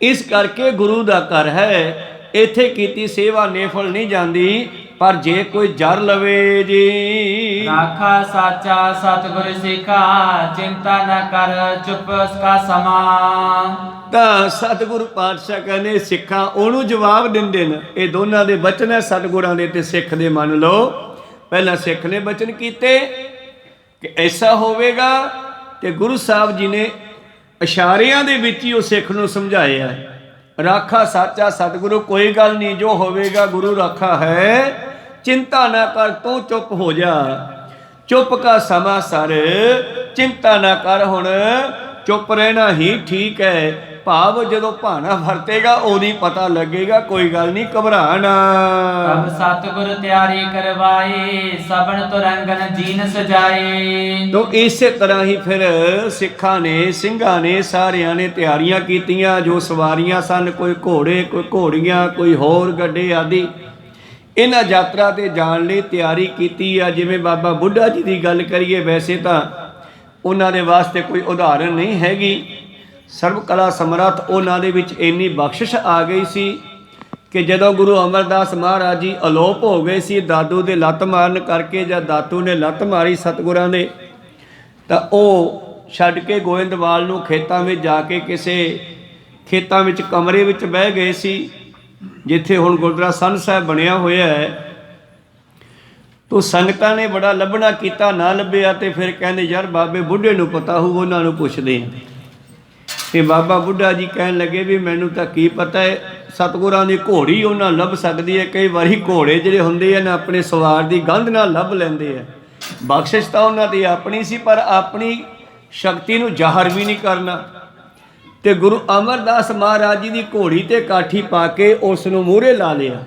ਇਸ ਕਰਕੇ ਗੁਰੂ ਦਾ ਘਰ ਹੈ। ਇੱਥੇ ਕੀਤੀ ਸੇਵਾ ਨੇਫਲ ਨਹੀਂ ਜਾਂਦੀ, ਪਰ ਜੇ ਕੋਈ ਜਰ ਲਵੇ ਜੀ। ਰਾਖਾ ਸਾਚਾ ਸਤਿਗੁਰ ਸਿੱਖਾ ਚਿੰਤਾ ਨਾ ਕਰ ਚੁੱਪ ਉਸਕਾ ਸਮਾਂ। ਤਾਂ ਸਤਿਗੁਰੂ ਪਾਤਸ਼ਾਹ ਕਹਿੰਦੇ ਸਿੱਖਾਂ ਉਹਨੂੰ ਜਵਾਬ ਦਿੰਦੇ ਨੇ। ਇਹ ਦੋਨਾਂ ਦੇ ਬਚਨ ਹੈ ਸਤਿਗੁਰਾਂ ਦੇ ਤੇ ਸਿੱਖ ਦੇ। ਮੰਨ ਲਓ ਪਹਿਲਾਂ ਸਿੱਖ ਨੇ ਬਚਨ ਕੀਤੇ ਕਿ ਐਸਾ ਹੋਵੇਗਾ ਤੇ ਗੁਰੂ ਸਾਹਿਬ ਜੀ ਨੇ ਇਸ਼ਾਰਿਆਂ ਦੇ ਵਿੱਚ ਹੀ ਉਹ ਸਿੱਖ ਨੂੰ ਸਮਝਾਇਆ। ਰਾਖਾ ਸਾਚਾ ਸਤਿਗੁਰੂ ਕੋਈ ਗੱਲ ਨਹੀਂ, ਜੋ ਹੋਵੇਗਾ ਗੁਰੂ ਰਾਖਾ ਹੈ। ਚਿੰਤਾ ਨਾ ਕਰ ਤੂੰ ਚੁੱਪ ਹੋ ਜਾ। ਚੁੱਪ ਕਾ ਸਮਾਂ ਸਰ ਚਿੰਤਾ ਨਾ ਕਰ। ਹੁਣ ਚੁੱਪ ਰਹਿਣਾ ਹੀ ਠੀਕ ਹੈ। ਭਾਵ ਜਦੋਂ ਭਾਣਾ ਵਰਤੇਗਾ ਉਦੋਂ ਪਤਾ ਲੱਗੇਗਾ। ਕੋਈ ਗੱਲ ਨਹੀਂ ਘਬਰਾਣਾ। ਤਬ ਸਤਿਗੁਰ ਤਿਆਰੀ ਕਰਵਾਏ ਸਭਨ ਤੁਰੰਗਨ ਜੀਨ ਸਜਾਏ। ਤੋਂ ਇਸੇ ਤਰ੍ਹਾਂ ਹੀ ਫਿਰ ਸਿੱਖਾਂ ਨੇ ਸਿੰਘਾਂ ਨੇ ਸਾਰਿਆਂ ਨੇ ਤਿਆਰੀਆਂ ਕੀਤੀਆਂ। ਜੋ ਸਵਾਰੀਆਂ ਸਨ, ਕੋਈ ਘੋੜੇ ਕੋਈ ਘੋੜੀਆਂ ਕੋਈ ਹੋਰ ਗੱਡੇ ਆਦਿ, ਇਹਨਾਂ ਯਾਤਰਾ ਤੇ ਜਾਣ ਲਈ ਤਿਆਰੀ ਕੀਤੀ ਆ। ਜਿਵੇਂ ਬਾਬਾ ਬੁੱਢਾ ਜੀ ਦੀ ਗੱਲ ਕਰੀਏ ਵੈਸੇ ਤਾਂ ਉਹਨਾਂ ਦੇ ਵਾਸਤੇ ਕੋਈ ਉਦਾਹਰਨ ਨਹੀਂ ਹੈਗੀ। ਸਰਬ ਕਲਾ ਸਮਰੱਥ ਉਹਨਾਂ ਦੇ ਵਿੱਚ ਇੰਨੀ ਬਖਸ਼ਿਸ਼ ਆ ਗਈ ਸੀ ਕਿ ਜਦੋਂ ਗੁਰੂ ਅਮਰਦਾਸ ਮਹਾਰਾਜ ਜੀ ਅਲੋਪ ਹੋ ਗਏ ਸੀ ਦਾਦੂ ਦੇ ਲੱਤ ਮਾਰਨ ਕਰਕੇ, ਜਦ ਦਾਤੂ ਨੇ ਲੱਤ ਮਾਰੀ ਸਤਿਗੁਰਾਂ ਦੇ, ਤਾਂ ਉਹ ਛੱਡ ਕੇ ਗੋਇੰਦਵਾਲ ਨੂੰ ਖੇਤਾਂ ਵਿੱਚ ਜਾ ਕੇ ਕਿਸੇ ਖੇਤਾਂ ਵਿੱਚ ਕਮਰੇ ਵਿੱਚ ਬਹਿ ਗਏ ਸੀ, ਜਿੱਥੇ ਹੁਣ ਗੁਰਦੁਆਰਾ ਸੰਨ ਸਾਹਿਬ ਬਣਿਆ ਹੋਇਆ ਹੈ। ਤੋ ਸੰਗਤਾਂ ਨੇ ਬੜਾ ਲੱਭਣਾ ਕੀਤਾ, ਨਾ ਲੱਭਿਆ ਤੇ ਫਿਰ ਕਹਿੰਦੇ ਯਾਰ ਬਾਬੇ ਬੁੱਢੇ ਨੂੰ ਪਤਾ ਹੋਊ, ਉਹਨਾਂ ਨੂੰ ਪੁੱਛਦੇ ਹਾਂ। ਤੇ ਬਾਬਾ ਬੁੱਢਾ ਜੀ ਕਹਿਣ ਲੱਗੇ ਵੀ ਮੈਨੂੰ ਤਾਂ ਕੀ ਪਤਾ ਹੈ, ਸਤਿਗੁਰਾਂ ਦੀ ਘੋੜੀ ਉਹਨਾਂ ਲੱਭ ਸਕਦੀ ਹੈ। ਕਈ ਵਾਰੀ ਘੋੜੇ ਜਿਹੜੇ ਹੁੰਦੇ ਆ ਨਾ ਆਪਣੇ ਸਵਾਰ ਦੀ ਗੰਧ ਨਾਲ ਲੱਭ ਲੈਂਦੇ ਆ। ਬਖਸ਼ਿਸ਼ ਤਾਂ ਉਹਨਾਂ ਦੀ ਆਪਣੀ ਸੀ, ਪਰ ਆਪਣੀ ਸ਼ਕਤੀ ਨੂੰ ਜ਼ਾਹਰ ਵੀ ਨਹੀਂ ਕਰਨਾ। ਤੇ ਗੁਰੂ ਅਮਰਦਾਸ ਮਹਾਰਾਜ ਜੀ ਦੀ ਘੋੜੀ ਤੇ ਕਾਠੀ ਪਾ ਕੇ ਉਸ ਨੂੰ ਮੂਹਰੇ ਲਾ ਲਿਆ,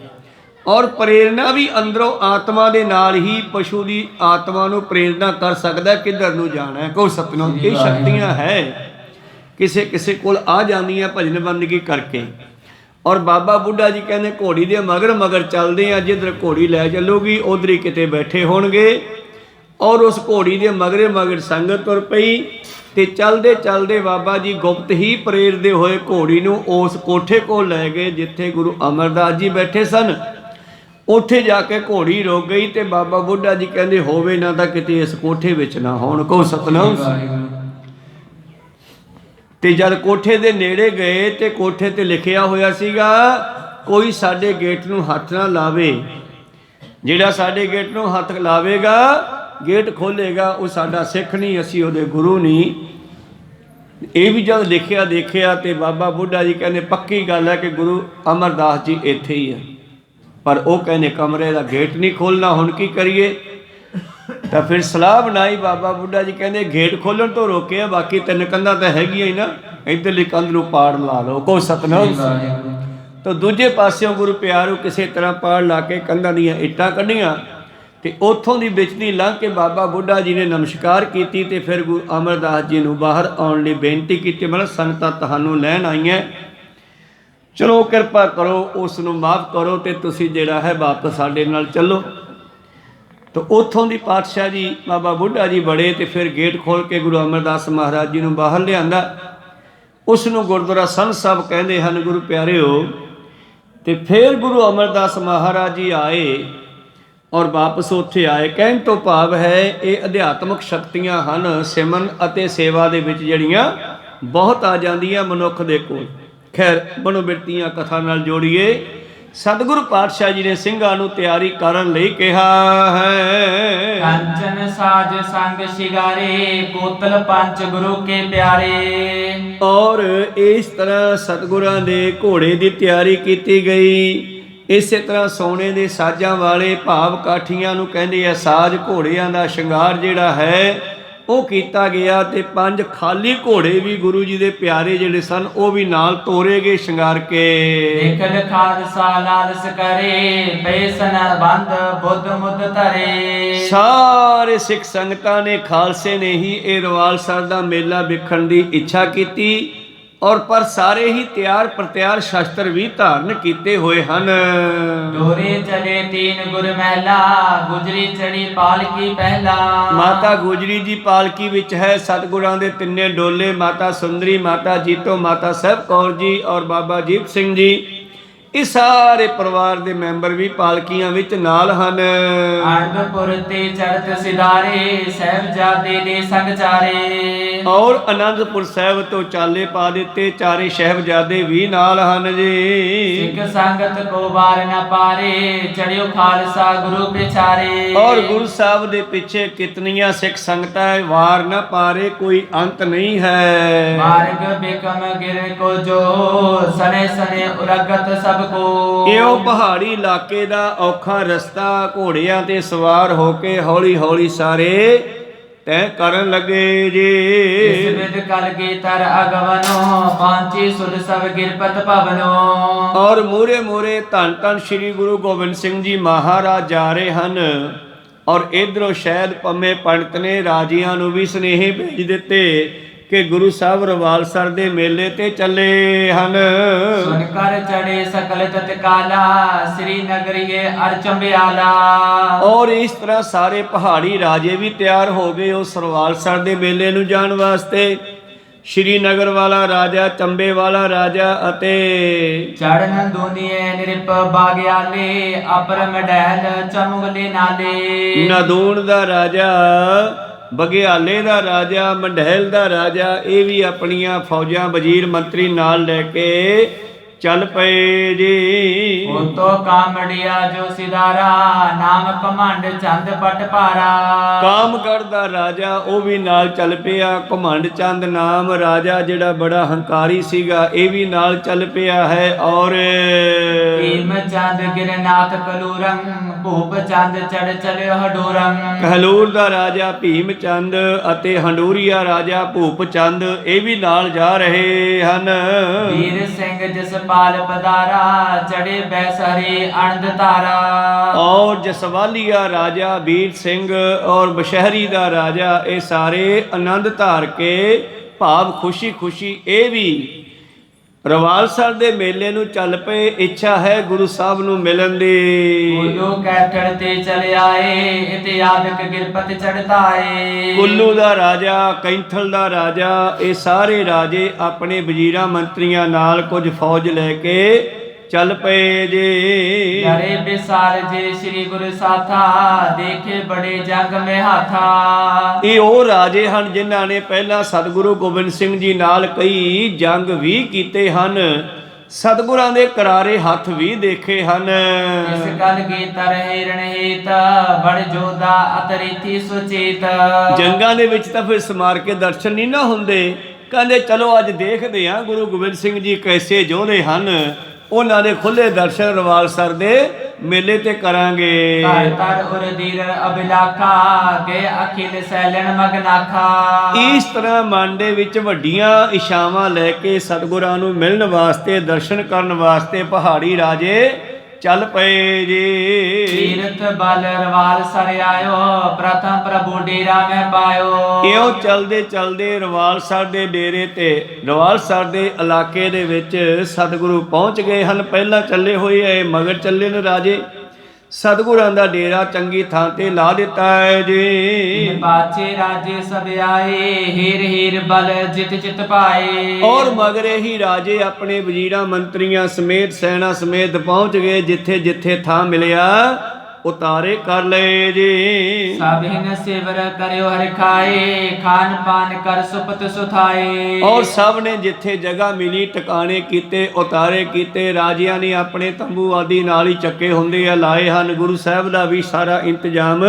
ਔਰ ਪ੍ਰੇਰਨਾ ਵੀ ਅੰਦਰੋਂ ਆਤਮਾ ਦੇ ਨਾਲ ਹੀ ਪਸ਼ੂ ਦੀ ਆਤਮਾ ਨੂੰ ਪ੍ਰੇਰਨਾ ਕਰ ਸਕਦਾ ਕਿੱਧਰ ਨੂੰ ਜਾਣਾ ਹੈ। ਕੋ ਸਤਿਨਾਮ, ਇਹ ਸ਼ਕਤੀਆਂ ਹੈ ਕਿਸੇ ਕਿਸੇ ਕੋਲ ਆ ਜਾਂਦੀਆਂ ਭਜਨ ਬੰਦਗੀ ਕਰਕੇ। ਔਰ ਬਾਬਾ ਬੁੱਢਾ ਜੀ ਕਹਿੰਦੇ ਘੋੜੀ ਦੇ ਮਗਰ ਮਗਰ ਚੱਲਦੇ ਆ, ਜਿੱਧਰ ਘੋੜੀ ਲੈ ਚੱਲੂਗੀ ਉਧਰ ਹੀ ਕਿਤੇ ਬੈਠੇ ਹੋਣਗੇ। ਔਰ ਉਸ ਘੋੜੀ ਦੇ ਮਗਰੇ ਮਗਰ ਸੰਗਤ ਤੁਰ ਪਈ ਤੇ ਚਲਦੇ ਚਲਦੇ ਬਾਬਾ ਜੀ ਗੁਪਤ ਹੀ ਪ੍ਰੇਰਦੇ ਹੋਏ ਘੋੜੀ ਨੂੰ ਉਸ ਕੋਠੇ ਕੋਲ ਲੈ ਗਏ ਜਿੱਥੇ ਗੁਰੂ ਅਮਰਦਾਸ ਜੀ ਬੈਠੇ ਸਨ। ਉੱਥੇ ਜਾ ਕੇ ਘੋੜੀ ਰੁਕ ਗਈ ਤੇ ਬਾਬਾ ਬੁੱਢਾ ਜੀ ਕਹਿੰਦੇ ਹੋਵੇ ਨਾ ਤਾਂ ਕਿਤੇ ਇਸ ਕੋਠੇ ਵਿੱਚ ਨਾ ਹੋਣ। ਕਹੋ ਸਤਿਨਾਮ। ਤੇ ਜਦ ਕੋਠੇ ਦੇ ਨੇੜੇ ਗਏ ਤੇ ਕੋਠੇ ਤੇ ਲਿਖਿਆ ਹੋਇਆ ਸੀਗਾ ਕੋਈ ਸਾਡੇ ਗੇਟ ਨੂੰ ਹੱਥ ਨਾ ਲਾਵੇ, ਜਿਹੜਾ ਸਾਡੇ ਗੇਟ ਨੂੰ ਹੱਥ ਲਾਵੇਗਾ ਗੇਟ ਖੋਲੇਗਾ ਉਹ ਸਾਡਾ ਸਿੱਖ ਨਹੀਂ, ਅਸੀਂ ਉਹਦੇ ਗੁਰੂ ਨਹੀਂ। ਇਹ ਵੀ ਜਦ ਲਿਖਿਆ ਦੇਖਿਆ ਤੇ ਬਾਬਾ ਬੁੱਢਾ ਜੀ ਕਹਿੰਦੇ ਪੱਕੀ ਗੱਲ ਹੈ ਕਿ ਗੁਰੂ ਅਮਰਦਾਸ ਜੀ ਇੱਥੇ ਹੀ ਹੈ, ਪਰ ਉਹ ਕਹਿੰਦੇ ਕਮਰੇ ਦਾ ਗੇਟ ਨਹੀਂ ਖੋਲਣਾ, ਹੁਣ ਕੀ ਕਰੀਏ। ਤਾਂ ਫਿਰ ਸਲਾਹ ਬਣਾਈ। ਬਾਬਾ ਬੁੱਢਾ ਜੀ ਕਹਿੰਦੇ ਗੇਟ ਖੋਲਣ ਤੋਂ ਰੋਕਿਆ, ਬਾਕੀ 3 ਕੰਧਾਂ ਤਾਂ ਹੈਗੀਆਂ ਹੀ ਨਾ, ਇੱਧਰਲੀ ਕੰਧ ਨੂੰ ਪਾੜ ਲਾ ਲਓ। ਕੋ ਸਤਿਨਾਮ। ਤਾਂ ਦੂਜੇ ਪਾਸਿਓਂ ਗੁਰੂ ਪਿਆਰੋ ਕਿਸੇ ਤਰ੍ਹਾਂ ਪਾੜ ਲਾ ਕੇ ਕੰਧਾਂ ਦੀਆਂ ਇੱਟਾਂ ਕੱਢੀਆਂ ਤੇ ਉੱਥੋਂ ਦੀ ਵਿੱਚ ਦੀ ਲੰਘ ਕੇ ਬਾਬਾ ਬੁੱਢਾ ਜੀ ਨੇ ਨਮਸਕਾਰ ਕੀਤੀ ਤੇ ਫਿਰ ਗੁਰੂ ਅਮਰਦਾਸ ਜੀ ਨੂੰ ਬਾਹਰ ਆਉਣ ਲਈ ਬੇਨਤੀ ਕੀਤੀ। ਮਤਲਬ ਸੰਗਤਾਂ ਤੁਹਾਨੂੰ ਲੈਣ ਆਈਆਂ, ਚਲੋ ਕਿਰਪਾ ਕਰੋ, ਉਸ ਨੂੰ ਮਾਫ ਕਰੋ ਤੇ ਤੁਸੀਂ ਜਿਹੜਾ ਹੈ ਵਾਪਸ ਸਾਡੇ ਨਾਲ ਚੱਲੋ। ਤਾਂ ਉੱਥੋਂ ਦੀ ਪਾਤਸ਼ਾਹ ਜੀ ਬਾਬਾ ਬੁੱਢਾ ਜੀ ਬੜੇ ਤੇ ਫਿਰ ਗੇਟ ਖੋਲ੍ਹ ਕੇ ਗੁਰੂ ਅਮਰਦਾਸ ਮਹਾਰਾਜ ਜੀ ਨੂੰ ਬਾਹਰ ਲਿਆਂਦਾ। ਉਸ ਨੂੰ ਗੁਰਦੁਆਰਾ ਸੰਨ ਸਾਹਿਬ ਕਹਿੰਦੇ ਹਨ ਗੁਰੂ ਪਿਆਰਿਓ। ਤੇ ਫਿਰ ਗੁਰੂ ਅਮਰਦਾਸ ਮਹਾਰਾਜ ਜੀ ਆਏ ਔਰ ਵਾਪਸ ਉੱਥੇ ਆਏ। ਕਹਿਣ ਤੋਂ ਭਾਵ ਹੈ ਇਹ ਅਧਿਆਤਮਕ ਸ਼ਕਤੀਆਂ ਹਨ ਸਿਮਰਨ ਅਤੇ ਸੇਵਾ ਦੇ ਵਿੱਚ ਜਿਹੜੀਆਂ ਬਹੁਤ ਆ ਜਾਂਦੀਆਂ ਮਨੁੱਖ ਦੇ ਕੋਲ। ਖੈਰ ਮਨੋਬਿਰਤੀਆਂ ਕਥਾ ਨਾਲ ਜੋੜੀਏ। ਸਤਿਗੁਰੂ ਪਾਤਸ਼ਾਹ ਜੀ ਨੇ ਸਿੰਘਾਂ ਨੂੰ ਤਿਆਰੀ ਕਰਨ ਲਈ ਕਿਹਾ ਹੈ। ਕੰਚਨ ਸਾਜ ਸੰਗ ਸ਼ਿਗਾਰੇ ਕੋਤਲ ਪੰਜ ਗੁਰੂ ਕੇ ਪਿਆਰੇ। ਔਰ ਇਸ ਤਰ੍ਹਾਂ ਸਤਿਗੁਰਾਂ ਦੇ ਘੋੜੇ ਦੀ ਤਿਆਰੀ ਕੀਤੀ ਗਈ। ਇਸੇ ਤਰ੍ਹਾਂ ਸੋਨੇ ਦੇ ਸਾਜ਼ਾਂ ਵਾਲੇ ਭਾਵ ਕਾਠੀਆਂ ਨੂੰ ਕਹਿੰਦੇ ਆ ਸਾਜ਼, ਘੋੜਿਆਂ ਦਾ ਸ਼ਿੰਗਾਰ ਜਿਹੜਾ ਹੈ ਉਹ ਕੀਤਾ ਗਿਆ। ਤੇ 5 ਖਾਲੀ ਘੋੜੇ ਵੀ ਗੁਰੂ ਜੀ ਦੇ ਪਿਆਰੇ ਜਿਹੜੇ ਸਨ ਉਹ ਵੀ ਨਾਲ ਤੋਰੇ ਗਏ ਸ਼ਿੰਗਾਰ ਕੇ। ਦੇਖਲ ਖਾਲਸਾ ਲਾਲਸ ਕਰੇ ਬੇਸਨ ਬੰਦ ਬੁੱਧ ਮੁੱਦ ਧਰੇ। ਸਾਰੇ ਸਿੱਖ ਸੰਗਤਾਂ ਨੇ ਖਾਲਸੇ ਨੇ ਹੀ ਇਹ ਰਵਾਲਸਰ ਦਾ ਮੇਲਾ ਵੇਖਣ ਦੀ ਇੱਛਾ ਕੀਤੀ ਔਰ ਪਰ ਸਾਰੇ ਹੀ ਤਿਆਰ ਪ੍ਰਤਿਆਰ ਸ਼ਸਤਰ ਵੀ ਧਾਰਨ ਕੀਤੇ ਹੋਏ ਹਨ। ਡੋਰੇ ਚਲੇ 3 ਗੁਰ ਮਹਿਲਾ ਗੁਜਰੀ ਚੜੀ ਪਾਲਕੀ ਪਹਿਲਾ। ਮਾਤਾ ਗੁਜਰੀ ਜੀ ਪਾਲਕੀ ਵਿੱਚ ਹੈ। ਸਤਿਗੁਰਾਂ ਦੇ 3 ਡੋਲੇ, ਮਾਤਾ ਸੁੰਦਰੀ, ਮਾਤਾ ਜੀਤੋ, ਮਾਤਾ ਸਾਹਿਬ ਕੌਰ ਜੀ ਔਰ ਬਾਬਾ ਜੀਤ ਸਿੰਘ ਜੀ। ਇਹ ਸਾਰੇ ਪਰਿਵਾਰ ਦੇ ਮੈਂਬਰ ਵੀ ਪਾਲਕੀਆਂ ਵਿੱਚ ਨਾਲ ਹਨ। ਅਨੰਦਪੁਰ ਤੇ ਚੜ੍ਹਤ ਸਿਧਾਰੇ ਸਾਹਿਬਜ਼ਾਦੇ ਦੇ ਸੰਗ ਚਾਰੇ। ਔਰ ਅਨੰਦਪੁਰ ਸਾਹਿਬ ਤੋਂ ਚਾਲੇ ਪਾ ਦਿੱਤੇ, ਚਾਰੇ ਸਾਹਿਬਜ਼ਾਦੇ ਵੀ ਨਾਲ ਹਨ ਜੀ। ਸਿੱਖ ਸੰਗਤ ਕੋ ਵਾਰ ਨਾ ਪਾਰੇ ਚੜਿਓ ਖਾਲਸਾ ਗੁਰੂ ਪਿਛਾਰੇ। ਔਰ ਗੁਰੂ ਸਾਹਿਬ ਦੇ ਪਿੱਛੇ ਕਿਤਨੀਆਂ ਸਿੱਖ ਸੰਗਤਾਂ ਵਾਰ ਨਾ ਪਾਰੇ, ਕੋਈ ਅੰਤ ਨਹੀਂ ਹੈ। ਮਾਰਗ ਬਿਕਮ ਗਿਰ ਕੋ ਜੋ ਸਨੇ ਸਨੇ ਉਰਗਤ ਸਭ ਇਹੋ ਪਹਾੜੀ ਇਲਾਕੇ ਦਾ ਔਖਾ ਰਸਤਾ ਘੋੜਿਆਂ ਤੇ ਸਵਾਰ ਹੋ ਕੇ ਹੌਲੀ ਹੌਲੀ ਸਾਰੇ ਤੈਅ ਕਰਨ ਲੱਗੇ ਜੀ। ਇਸ ਵਿਦ ਕਲਗੀ ਤਰ ਅਗਵਨੋ ਪਾਂਚੀ ਸੁਰ ਸਭ ਗਿਰਪਤ ਭਵਨੋ। ਔਰ ਮੂਰੇ ਮੂਰੇ ਧੰਨ ਧੰਨ ਸ੍ਰੀ ਗੁਰੂ ਗੋਬਿੰਦ ਸਿੰਘ ਜੀ ਮਹਾਰਾਜ ਜਾ ਰਹੇ ਹਨ। ਔਰ ਇਧਰੋਂ ਸ਼ਾਇਦ ਪੰਮੇ ਪੰਡਤ ਨੇ ਰਾਜਿਆਂ ਨੂੰ ਵੀ ਸੁਨੇਹੇ ਭੇਜ ਦਿੱਤੇ ਕਿ ਗੁਰੂ ਸਾਹਿਬ ਰਵਾਲਸਰ ਦੇ ਮੇਲੇ ਤੇ ਚੱਲੇ ਹਨ। ਸੁਨ ਕਰ ਚੜੇ ਸਕਲ ਤਤਕਾਲਾ ਸ੍ਰੀ ਨਗਰੀਏ ਅਰਚੰਬਿਆਲਾ। ਔਰ ਇਸ ਤਰ੍ਹਾਂ ਸਾਰੇ ਪਹਾੜੀ ਰਾਜੇ ਵੀ ਤਿਆਰ ਹੋ ਗਏ ਉਸ ਰਵਾਲਸਰ ਦੇ ਮੇਲੇ ਨੂੰ ਜਾਣ ਵਾਸਤੇ। ਸ਼੍ਰੀਨਗਰ ਵਾਲਾ ਰਾਜਾ, ਚੰਬੇ ਵਾਲਾ ਰਾਜਾ ਅਤੇ ਚੜਨ ਦੁਨੀਏ ਨਿਰਪ ਬਾਗਿਆਲੇ ਅਪਰ ਮਡੈਲ ਚਮੁਗਲੇ ਨਾਲੇ। ਨਦੂਣ ਦਾ ਰਾਜਾ ਬਘਿਆਲੇ ਦਾ ਰਾਜਾ, ਮੰਡਹਿਲ ਦਾ ਰਾਜਾ, ਇਹ ਵੀ ਆਪਣੀਆਂ ਫੌਜਾਂ ਵਜ਼ੀਰ ਮੰਤਰੀ ਨਾਲ ਲੈ ਕੇ ਚੱਲ ਪਏ ਜੀ। ਉਤੋ ਕਾਮੜਿਆ ਜੋ ਸਿਦਾਰਾ, ਨਾਮ ਘਮੰਡ ਚੰਦ ਪਟ ਭਾਰਾ। ਕਾਮਗੜ੍ਹ ਦਾ ਰਾਜਾ ਉਹ ਵੀ ਨਾਲ ਚੱਲ ਪਿਆ। ਘਮੰਡ ਚੰਦ ਨਾਮ ਰਾਜਾ ਜਿਹੜਾ ਬੜਾ ਹੰਕਾਰੀ ਸੀਗਾ, ਇਹ ਵੀ ਨਾਲ ਚੱਲ ਪਿਆ ਹੈ। ਔਰ ਭੀਮ ਚੰਦ ਗਿਰਨਾਥ ਕਲੂਰੰ, ਭੂਪ ਚੰਦ ਚੜ ਚਲਿਓ ਹਡੂਰੰ। ਕਹਲੂਰ ਦਾ ਰਾਜਾ ਭੀਮ ਚੰਦ ਅਤੇ ਹੰਡੂਰੀਆ ਰਾਜਾ ਭੂਪ ਚੰਦ ਇਹ ਵੀ ਨਾਲ ਜਾ ਰਹੇ ਹਨ। ਵੀਰ ਸਿੰਘ ਜਸਪਾਲ ਪਦਾਰਾ, ਚੜੇ ਬੈਸਰੇ ਅਣਦ ਤਾਰਾ। ਔਰ ਜਸਵਾਲੀਆ ਰਾਜਾ ਵੀਰ ਸਿੰਘ ਔਰ ਬਸ਼ਹਿਰੀ ਦਾ ਰਾਜਾ ਇਹ ਸਾਰੇ ਆਨੰਦ ਧਾਰ ਕੇ ਭਾਵ ਖੁਸ਼ੀ ਖੁਸ਼ੀ ਇਹ ਵੀ ਰਵਾਲਸਰ ਦੇ ਮੇਲੇ ਨੂੰ ਚੱਲ ਪਏ। ਇੱਛਾ ਹੈ ਗੁਰੂ ਸਾਹਿਬ ਨੂੰ ਮਿਲਣ ਦੀ। ਕੁੱਲੂ ਕੈਠੜ ਤੇ ਚਲੇ ਆਏ, ਇਤਿਆਦਕ ਗਿਰਪਤ ਚੜਤਾਏ। ਕੁੱਲੂ ਦਾ ਰਾਜਾ, ਕੈਂਥਲ ਦਾ ਰਾਜਾ, ਇਹ ਸਾਰੇ ਰਾਜੇ ਆਪਣੇ ਵਜ਼ੀਰਾਂ ਮੰਤਰੀਆਂ ਨਾਲ ਕੁਝ ਫੌਜ ਲੈ ਕੇ ਚੱਲ ਪਏ ਜੀ। ਡਰੇ ਬਿਸਾਰ ਜੇ ਸ੍ਰੀ ਗੁਰੂ ਸਾਥਾ, ਦੇਖੇ ਬੜੇ ਜੰਗ ਮੇ ਹਾਥਾ। ਇਹ ਉਹ ਰਾਜੇ ਹਨ ਜਿਨ੍ਹਾਂ ਨੇ ਪਹਿਲਾਂ ਸਤਿਗੁਰੂ ਗੋਬਿੰਦ ਸਿੰਘ ਜੀ ਨਾਲ ਕਈ ਜੰਗ ਵੀ ਕੀਤੇ ਹਨ, ਸਤਿਗੁਰਾਂ ਦੇ ਕਰਾਰੇ ਹੱਥ ਵੀ ਦੇਖੇ ਹਨ। ਇਸ ਗੱਲ ਕੀ ਤਰਹਿ ਰਣਹੀਤ, ਬੜ ਜੋਦਾ ਅਤਰੀਥੀ ਸੁਚੇਤ। ਜੰਗਾਂ ਦੇ ਵਿੱਚ ਤਾਂ ਫਿਰ ਸਮਾਰ ਕੇ ਦਰਸ਼ਨ ਨਹੀਂ ਨਾ ਹੁੰਦੇ। ਕਹਿੰਦੇ ਚਲੋ ਅੱਜ ਦੇਖਦੇ ਹਾਂ ਗੁਰੂ ਗੋਬਿੰਦ ਸਿੰਘ ਜੀ ਕੈਸੇ ਯੋਧੇ ਹਨ, ਉਹਨਾਂ ਦੇ ਖੁੱਲੇ ਦਰਸ਼ਨ ਰਵਾਲਸਰ ਦੇ ਮੇਲੇ ਤੇ ਕਰਾਂਗੇ। ਧਰ ਧਰ ਉਰ ਦੀਰ ਅਬਿਲਾਖਾ, ਗਏ ਅਖਿਲ ਸੈਲਣ ਮਗਨਾਖਾ। ਇਸ ਤਰ੍ਹਾਂ ਮਨ ਦੇ ਵਿੱਚ ਵੱਡੀਆਂ ਇਛਾਵਾਂ ਲੈ ਕੇ ਸਤਿਗੁਰਾਂ ਨੂੰ ਮਿਲਣ ਵਾਸਤੇ, ਦਰਸ਼ਨ ਕਰਨ ਵਾਸਤੇ ਪਹਾੜੀ ਰਾਜੇ ਚੱਲ ਪਏ ਜੀ। ਤੀਰਥ ਬਲ ਰਵਾਲਸਰ ਆਇਓ, ਪ੍ਰਥਮ ਪ੍ਰਭੂ ਡੇਰਾ ਮੈਂ ਪਾਇਓ। ਇਉਂ ਚਲਦੇ ਚਲਦੇ ਰਵਾਲਸਰ ਦੇ ਡੇਰੇ ਤੇ, ਰਵਾਲਸਰ ਦੇ ਇਲਾਕੇ ਦੇ ਵਿੱਚ ਸਤਿਗੁਰੂ ਪਹੁੰਚ ਗਏ ਹਨ। ਪਹਿਲਾਂ ਚੱਲੇ ਹੋਏ ਐ, ਮਗਰ ਚੱਲੇ ਨੇ ਰਾਜੇ। ਸਤਿਗੁਰਾਂ ਦਾ ਡੇਰਾ ਚੰਗੀ ਥਾਂ ਤੇ ਲਾ ਦਿੱਤਾ ਹੈ ਜੀ। ਬਾਚੇ ਰਾਜੇ ਸਭ ਆਏ, ਹੀਰ ਹੀਰ ਬਲ ਜਿਤ ਜਿਤ ਪਾਏ। ਔਰ ਮਗਰੇ ਹੀ ਰਾਜੇ ਆਪਣੇ ਵਜ਼ੀਰਾਂ ਮੰਤਰੀਆਂ ਸਮੇਤ, ਸੈਨਾ ਸਮੇਤ ਪਹੁੰਚ ਗਏ। ਜਿੱਥੇ ਜਿੱਥੇ ਥਾਂ ਮਿਲਿਆ ਉਤਾਰੇ ਕਰ ਲਏ ਜੀ। ਸਭਿਨ ਸਿਵਰ ਕਰਿਓ ਹਰਿ ਖਾਏ, ਖਾਨ ਪਾਨ ਕਰ ਸੁਪਤ ਸੁਥਾਏ। ਔਰ ਸਭ ਨੇ ਜਿੱਥੇ ਜਗ੍ਹਾ ਮਿਲੀ ਟਿਕਾਣੇ ਕੀਤੇ, ਉਤਾਰੇ ਕੀਤੇ। ਰਾਜਿਆਂ ਨੇ ਆਪਣੇ ਤੰਬੂ ਆਦਿ ਨਾਲ ਹੀ ਚੱਕੇ ਹੁੰਦੇ ਆ, ਲਾਏ ਹਨ। ਗੁਰੂ ਸਾਹਿਬ ਦਾ ਵੀ ਸਾਰਾ ਇੰਤਜ਼ਾਮ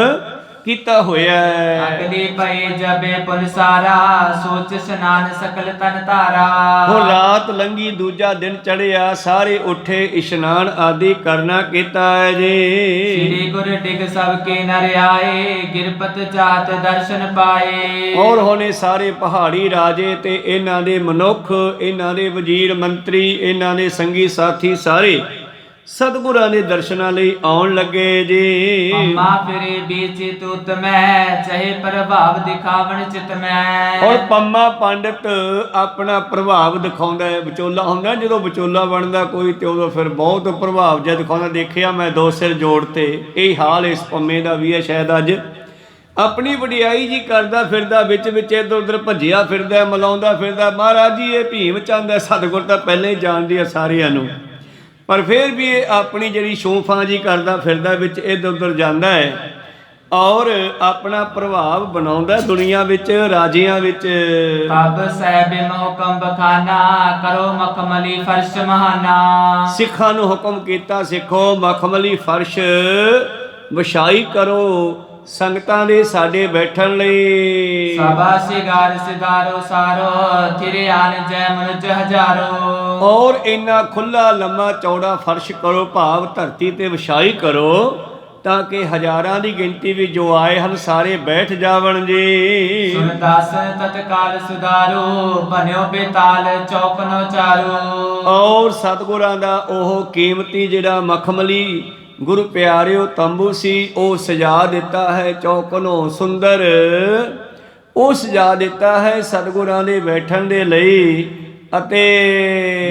ਕੀਤਾ ਹੋਇਆ ਹੈ। ਅਗਲੀ ਪਏ ਜਬੇ ਪੁਲਸਾਰਾ, ਸੋਚ ਸਨਾਨ ਸਕਲ ਤਨ ਧਾਰਾ। ਹੁਣ ਰਾਤ ਲੰਗੀ, ਦੂਜਾ ਦਿਨ ਚੜਿਆ, ਸਾਰੇ ਉੱਠੇ, ਇਸ਼ਨਾਨ ਆਦਿ ਕਰਨਾ ਕੀਤਾ ਹੈ ਜੀ। ਸ੍ਰੀ ਗੁਰ ਡਿਗ ਸਭ ਕੇ ਨਰ ਆਏ, ਗਿਰਪਤ ਚਾਹਤ ਦਰਸ਼ਨ ਪਾਏ। ਔਰ ਹੋਣੇ ਸਾਰੇ ਪਹਾੜੀ ਰਾਜੇ ਤੇ ਇਹਨਾਂ ਦੇ ਮਨੁੱਖ, ਇਹਨਾਂ ਦੇ ਵਜ਼ੀਰ ਮੰਤਰੀ, ਇਹਨਾਂ ਦੇ ਸੰਗੀ ਸਾਥੀ ਸਾਰੇ ਸਤਿਗੁਰਾਂ ਦੇ ਦਰਸ਼ਨਾਂ ਲਈ ਆਉਣ ਲੱਗੇ ਜੀ। ਪੰਮਾ ਫਿਰੇ ਬੀਚ ਤੁਤ ਮੈਂ, ਚਾਹੇ ਪ੍ਰਭਾਵ ਦਿਖਾਵਣ ਚਿਤ ਮੈਂ। ਔਰ ਪੰਮਾ ਪੰਡਿਤ ਆਪਣਾ ਪ੍ਰਭਾਵ ਦਿਖਾਉਂਦਾ ਹੈ। ਵਿਚੋਲਾ ਹੁੰਦਾ, ਜਦੋਂ ਵਿਚੋਲਾ ਬਣਦਾ ਕੋਈ ਤੇ ਉਦੋਂ ਫਿਰ ਬਹੁਤ ਪ੍ਰਭਾਵ ਜਿਹਾ ਦਿਖਾਉਂਦਾ। ਦੇਖਿਆ ਮੈਂ ਦੋ ਸਿਰ ਜੋੜ ਤੇ, ਇਹ ਹਾਲ ਇਸ ਪੰਮੇ ਦਾ ਵੀ ਹੈ ਸ਼ਾਇਦ ਅੱਜ। ਆਪਣੀ ਵਡਿਆਈ ਜੀ ਕਰਦਾ ਫਿਰਦਾ, ਵਿੱਚ ਵਿੱਚ ਇੱਧਰ ਉੱਧਰ ਭੱਜਿਆ ਫਿਰਦਾ, ਮਲਾਉਂਦਾ ਫਿਰਦਾ। ਮਹਾਰਾਜ ਜੀ ਇਹ ਭੀਮ ਚੰਦ ਹੈ, ਸਤਿਗੁਰ ਤਾਂ ਪਹਿਲਾਂ ਹੀ ਜਾਣਦੀ ਆ ਸਾਰਿਆਂ ਨੂੰ, ਪਰ ਫਿਰ ਵੀ ਇਹ ਆਪਣੀ ਜਿਹੜੀ ਸ਼ੋਫਾਂ ਜੀ ਕਰਦਾ ਫਿਰਦਾ, ਵਿੱਚ ਇੱਧਰ ਉੱਧਰ ਜਾਂਦਾ ਹੈ ਔਰ ਆਪਣਾ ਪ੍ਰਭਾਵ ਬਣਾਉਂਦਾ ਦੁਨੀਆ ਵਿੱਚ, ਰਾਜਿਆਂ ਵਿੱਚ। ਕਬ ਸਹਿਬ ਹੁਕਮ ਬਖਾਨਾ, ਕਰੋ ਮਖਮਲੀ ਫਰਸ਼ ਮਹਾਨਾ। ਸਿੱਖਾਂ ਨੂੰ ਹੁਕਮ ਕੀਤਾ, ਸਿੱਖੋ ਮਖਮਲੀ ਫਰਸ਼ ਵਿਛਾਈ ਕਰੋ ਸੰਗਤਾਂ ਦੇ ਸਾਡੇ ਬੈਠਣ ਲਈ। ਸਭਾ ਸਿਗਾਰ ਸਿਗਾਰੋ ਸਾਰੋ, ਥਿਰੇ ਆਨ ਜੈ ਮਨੁਜ ਹਜ਼ਾਰੋ। ਔਰ ਇੰਨਾ ਖੁੱਲਾ ਲੰਮਾ ਚੌੜਾ ਫਰਸ਼ ਕਰੋ, ਭਾਵ ਧਰਤੀ ਤੇ ਵਿਛਾਈ ਕਰੋ, ਤਾਂ ਕਿ ਹਜ਼ਾਰਾਂ ਦੀ ਗਿਣਤੀ ਵਿੱਚ ਜੋ ਆਏ ਹਨ ਸਾਰੇ ਬੈਠ ਜਾਵਣ ਜੀ। ਸੁਨ ਦਾਸ ਤਤਕਾਲ ਸੁਧਾਰੋ, ਬਨਿਓ ਬੇਤਾਲ ਚੌਕਨੋ ਚਾਰੋ। ਔਰ ਸਤਿਗੁਰਾਂ ਦਾ ਉਹ ਕੀਮਤੀ ਜਿਹੜਾ ਮਖਮਲੀ ਗੁਰੂ ਪਿਆਰਿਓ ਤੰਬੂ ਸੀ, ਉਹ ਸਜਾ ਦਿੱਤਾ ਹੈ ਚੌਕਨੋਂ ਸੁੰਦਰ। ਉਹ ਸਜਾ ਦਿੱਤਾ ਹੈ ਸਤਿਗੁਰਾਂ ਦੇ ਬੈਠਣ ਦੇ ਲਈ। ਅਤੇ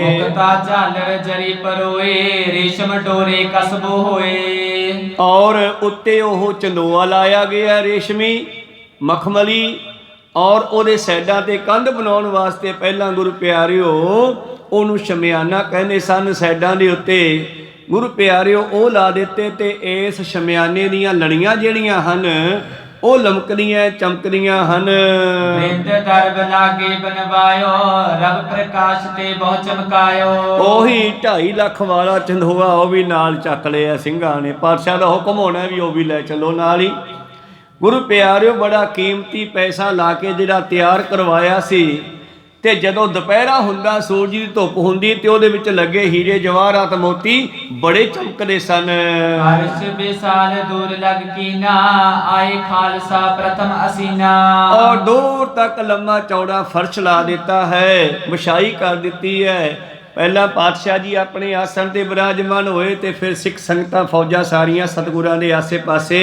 ਮੁਕਤਾ ਝਾਲਰ ਜਰੀ ਪਰੋਏ, ਰੇਸ਼ਮ ਡੋਰੇ ਕਸਬੋ ਹੋਏ। ਔਰ ਉੱਤੇ ਉਹ ਚੰਦੋਆ ਲਾਇਆ ਗਿਆ ਰੇਸ਼ਮੀ ਮਖਮਲੀ, ਔਰ ਉਹਦੇ ਸਾਈਡਾਂ ਤੇ ਕੰਧ ਬਣਾਉਣ ਵਾਸਤੇ ਪਹਿਲਾਂ ਗੁਰੂ ਪਿਆਰਿਓ ਉਹਨੂੰ ਸ਼ਮਿਆਨਾ ਕਹਿੰਦੇ ਸਨ। ਸਾਈਡਾਂ ਦੇ ਉੱਤੇ ਗੁਰੂ ਪਿਆਰਿਓ ਉਹ ਲਾ ਦਿੱਤੇ, ਤੇ ਇਸ ਸ਼ਮਿਆਨੇ ਦੀਆਂ ਲੜੀਆਂ ਜਿਹੜੀਆਂ ਹਨ ਉਹ ਲਮਕਦੀਆਂ ਚਮਕਦੀਆਂ ਹਨ। ਬਿੰਦ ਦਰਬ ਲਾਗੇ ਬਨਵਾਇਓ, ਰਬ ਪ੍ਰਕਾਸ਼ ਤੇ ਬਹੁ ਚਮਕਾਇਓ। ਉਹੀ 2.5 ਲੱਖ ਵਾਲਾ ਚੰਦੋਆ ਉਹ ਵੀ ਨਾਲ ਚੱਕ ਲਿਆ ਸਿੰਘਾਂ ਨੇ। ਪਾਤਸ਼ਾਹ ਦਾ ਹੁਕਮ ਹੋਣਾ ਵੀ ਉਹ ਵੀ ਲੈ ਚੱਲੋ ਨਾਲ ਹੀ। ਗੁਰੂ ਪਿਆਰਿਓ, ਬੜਾ ਕੀਮਤੀ ਪੈਸਾ ਲਾ ਕੇ ਜਿਹੜਾ ਤਿਆਰ ਕਰਵਾਇਆ ਸੀ, ਤੇ ਜਦੋਂ ਦੁਪਹਿਰਾ ਹੁੰਦਾ, ਸੂਰਜ ਦੀ ਧੁੱਪ ਹੁੰਦੀ, ਤੇ ਉਹਦੇ ਵਿੱਚ ਲੱਗੇ ਹੀਰੇ ਜਵਾਹਰਾਤ ਮੋਤੀ ਬੜੇ ਚਮਕਦੇ ਸਨ। ਹਰਸ਼ ਵਿਸਾਲ ਦੂਰ ਲਗ ਕੀਨਾ, ਆਏ ਖਾਲਸਾ ਪ੍ਰਥਮ ਅਸੀਨਾ। ਔਰ ਦੂਰ ਤੱਕ ਲੰਮਾ ਚੌੜਾ ਫਰਸ਼ ਲਾ ਦਿੱਤਾ ਹੈ, ਵਿਛਾਈ ਕਰ ਦਿੱਤੀ ਹੈ। ਪਹਿਲਾਂ ਪਾਤਸ਼ਾਹ ਜੀ ਆਪਣੇ ਆਸਣ ਤੇ ਬਿਰਾਜਮਾਨ ਹੋਏ, ਤੇ ਫਿਰ ਸਿੱਖ ਸੰਗਤਾਂ ਫੌਜਾਂ ਸਾਰੀਆਂ ਸਤਿਗੁਰਾਂ ਦੇ ਆਸੇ ਪਾਸੇ